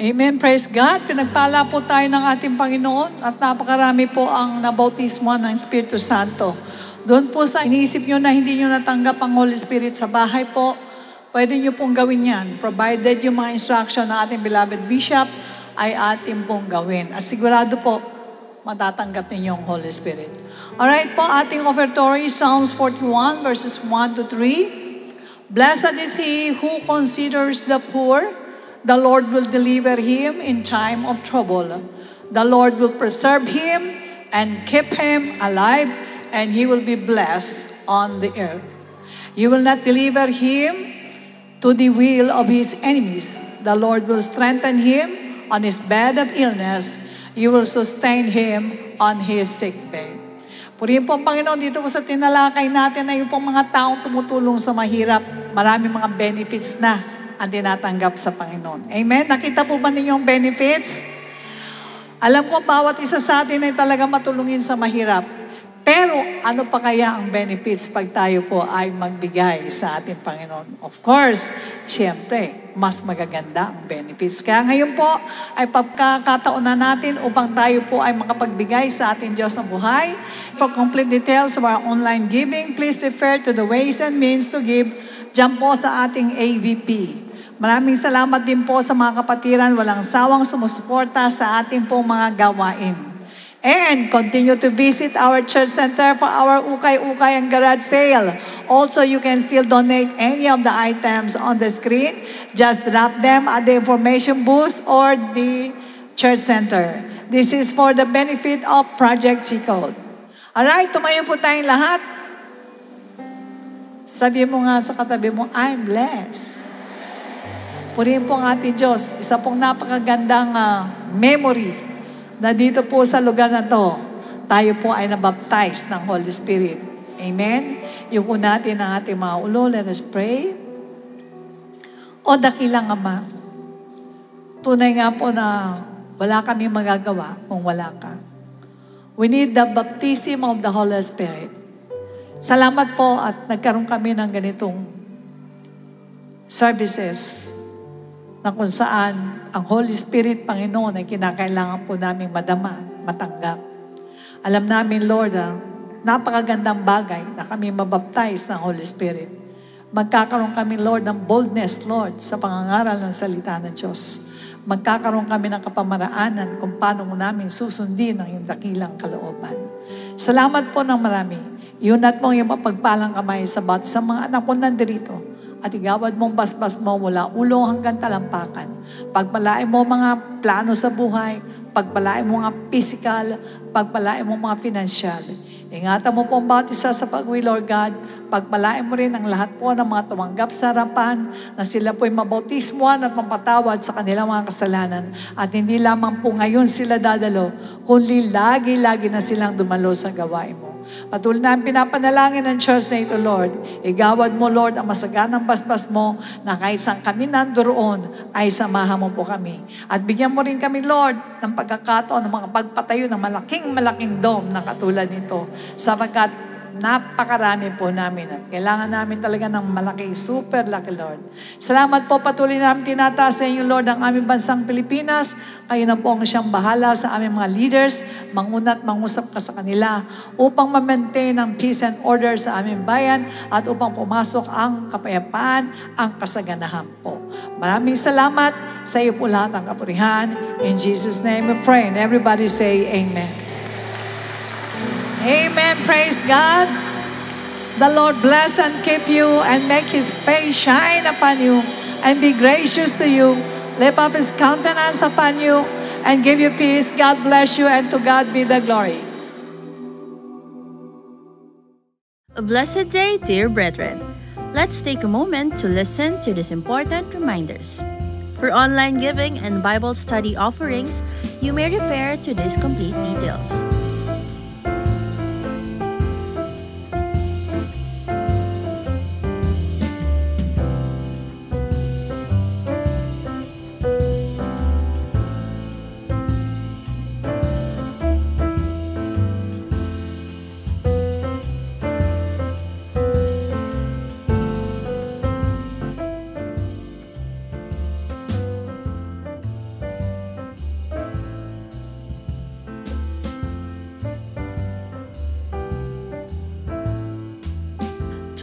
Amen. Praise God. Pinagpala po tayo ng ating Panginoon at napakarami po ang nabautismo ng Espiritu Santo. Doon po sa iniisip nyo na hindi nyo natanggap ang Holy Spirit sa bahay po, pwede nyo pong gawin yan. Provided yung mga instruction ng ating beloved Bishop ay ating pong gawin. At sigurado po, matatanggap ninyo ang Holy Spirit. Alright po, ating offertory, Psalms 41 verses 1 to 3. Blessed is he who considers the poor. The Lord will deliver him in time of trouble. The Lord will preserve him and keep him alive, and he will be blessed on the earth. You will not deliver him to the will of his enemies. The Lord will strengthen him on his bed of illness. You will sustain him on his sick bed. Purihin po ang Panginoon dito po sa tinalakay natin na yung pong mga taong tumutulong sa mahirap. Marami mga benefits na ang tinatanggap sa Panginoon. Amen? Nakita po ba ninyong benefits? Alam ko, bawat isa sa atin ay talaga matulungin sa mahirap. Pero ano pa kaya ang benefits pag tayo po ay magbigay sa ating Panginoon? Of course, siyempre, mas magaganda ang benefits. Kaya ngayon po ay pagkakataon na natin upang tayo po ay makapagbigay sa ating Diyos ng buhay. For complete details of our online giving, please refer to the ways and means to give dyan po sa ating AVP. Maraming salamat din po sa mga kapatiran, walang sawang sumusuporta sa ating pong mga gawain. And continue to visit our church center for our ukay-ukay and garage sale. Also, you can still donate any of the items on the screen. Just drop them at the information booth or the church center. This is for the benefit of Project G-Code. Alright, tumayo po tayong lahat. Sabi mo nga sa katabi mo, I'm blessed. Purihin po ang ating Diyos. Isa pong napakagandang memory na dito po sa lugar na to, tayo po ay nabaptize ng Holy Spirit. Amen? Yuko natin ang ating mga ulo. Let us pray. O dakilang Ama, tunay nga po na wala kami magagawa kung wala ka. We need the baptism of the Holy Spirit. Salamat po at nagkaroon kami ng ganitong services na kung saan ang Holy Spirit, Panginoon, ay kinakailangan po namin madama, matanggap. Alam namin, Lord, napakagandang bagay na kami mabaptize ng Holy Spirit. Magkakaroon kami, Lord, ng boldness, Lord, sa pangangaral ng salita ng Diyos. Magkakaroon kami ng kapamaraanan kung paano namin susundin ang iyong dakilang kalooban. Salamat po ng marami. Iunat mo yung mapagpalang kamay sa mga anak ko nandirito. At igawad mong basbas mo mula ulo hanggang talampakan. Pagpalain mo mga plano sa buhay, pagpalain mo mga physical, pagpalain mo mga financial. Ingatan mo po ang bawat isa sa pag-uwi, Lord God. Pagpalain mo rin ang lahat po ng mga tumanggap sa harapan na sila po'y mabautismuhan at mapatawad sa kanilang mga kasalanan. At hindi lamang po ngayon sila dadalo, kundi lagi-lagi na silang dumalo sa gawain mo. Patuloy na ang pinapanalangin ng church na ito, Lord. Igawad mo, Lord, ang masaganang basbas mo na kahit saan kami nandoon ay samahan mo po kami. At bigyan mo rin kami, Lord, ng pagkakataon ng mga pagpatayo ng malaking dome na katulad nito. Sapagkat napakarami po namin at kailangan namin talaga ng malaki, super laki, Lord. Salamat po, patuloy namin tinataas sa inyo, Lord, ang aming bansang Pilipinas. Kayo na po ang siyang bahala sa aming mga leaders. Mangunat, mangusap ka sa kanila upang ma-maintain ang peace and order sa aming bayan at upang pumasok ang kapayapaan, ang kasaganahan po. Maraming salamat sa iyo po lahat ang kapurihan. In Jesus' name we pray. And everybody say Amen. Amen. Praise God. The Lord bless and keep you and make His face shine upon you and be gracious to you. Lift up His countenance upon you and give you peace. God bless you and to God be the glory. A blessed day, dear brethren. Let's take a moment to listen to these important reminders. For online giving and Bible study offerings, you may refer to these complete details.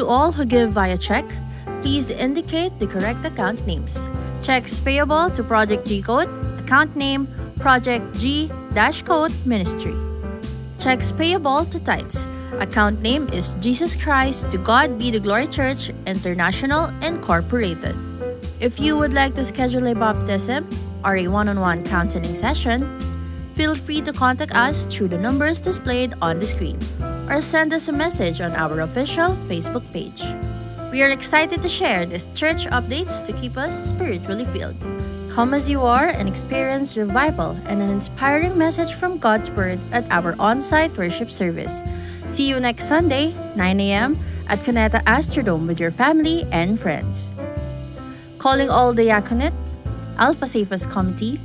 To all who give via check, please indicate the correct account names. Checks payable to Project G-Code, account name Project G-Code Ministry. Checks payable to tithes, account name is Jesus Christ to God Be the Glory Church International Incorporated. If you would like to schedule a baptism or a one-on-one counseling session, feel free to contact us through the numbers displayed on the screen, or send us a message on our official Facebook page. We are excited to share these church updates to keep us spiritually filled. Come as you are and experience revival and an inspiring message from God's Word at our on-site worship service. See you next Sunday, 9 a.m. at Cuneta Astrodome with your family and friends. Calling all diaconate, Alpha Cephas Committee,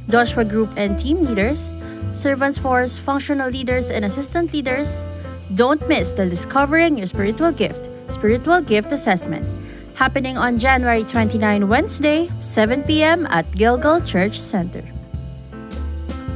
Joshua Group and team leaders, Servants Force functional leaders and assistant leaders, Don't miss the Discovering Your Spiritual Gift Assessment, happening on January 29, Wednesday, 7 p.m. at Gilgal Church Center.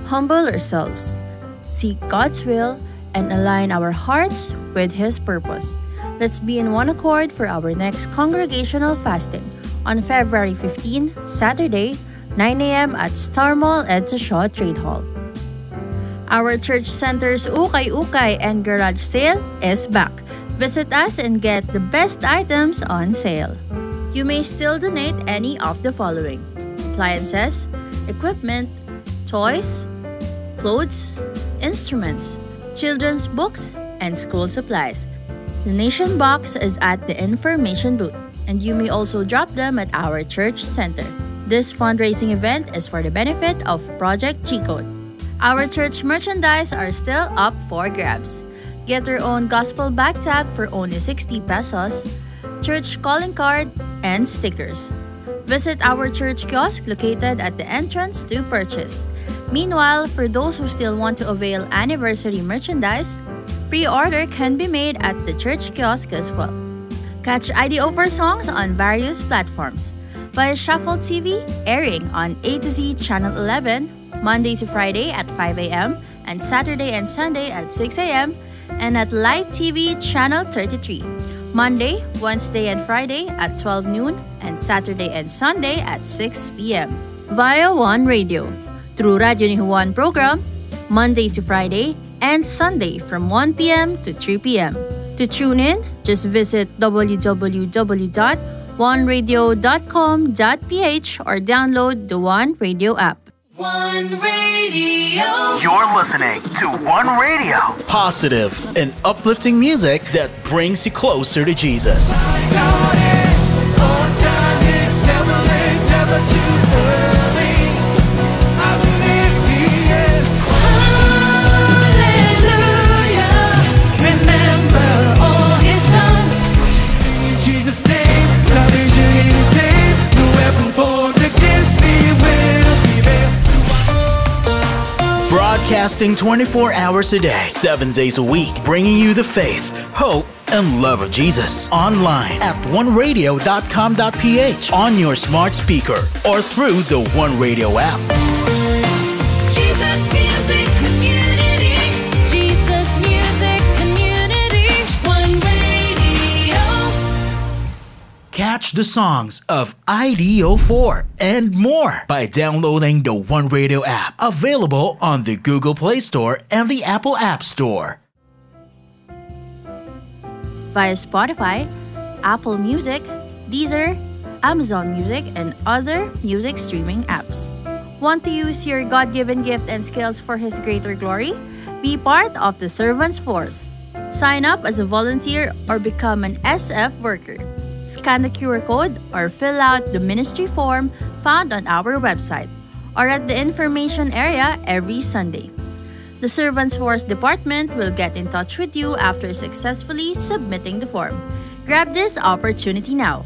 Humble ourselves, seek God's will, and align our hearts with His purpose. Let's be in one accord for our next congregational fasting on February 15, Saturday, 9 a.m. at Star Mall Edsa Shaw Trade Hall. Our church center's Ukay-Ukay and garage sale is back. Visit us and get the best items on sale. You may still donate any of the following: appliances, equipment, toys, clothes, instruments, children's books, and school supplies. Donation box is at the information booth, and you may also drop them at our church center. This fundraising event is for the benefit of Project G-Code. Our church merchandise are still up for grabs. Get your own gospel back tag for only 60 pesos, church calling card, and stickers. Visit our church kiosk located at the entrance to purchase. Meanwhile, for those who still want to avail anniversary merchandise, pre-order can be made at the church kiosk as well. Catch ID04 songs on various platforms via Shuffle TV, airing on A to Z Channel 11, Monday to Friday at 5 a.m. and Saturday and Sunday at 6 a.m. and at Light TV Channel 33, Monday, Wednesday and Friday at 12 noon and Saturday and Sunday at 6 p.m. Via One Radio, through Radyo ni Juan program, Monday to Friday and Sunday from 1 p.m. to 3 p.m. To tune in, just visit www.oneradio.com.ph or download the One Radio app. One Radio. You're listening to One Radio. Positive and uplifting music that brings you closer to Jesus. Hallelujah. Remember all He's done. In Jesus' name, salvation in His name. No weapon formed against me will prevail. Broadcasting 24 hours a day, 7 days a week, bringing you the faith, hope, and love of Jesus. Online at oneradio.com.ph, on your smart speaker, or through the One Radio app. Jesus Music Community. Jesus Music Community. One Radio. Catch the songs of ID04 and more by downloading the One Radio app, available on the Google Play Store and the Apple App Store. Via Spotify, Apple Music, Deezer, Amazon Music, and other music streaming apps. Want to use your God-given gift and skills for His greater glory? Be part of the Servants Force. Sign up as a volunteer or become an SF worker. Scan the QR code or fill out the ministry form found on our website or at the information area every Sunday. The Servants Force Department will get in touch with you after successfully submitting the form. Grab this opportunity now.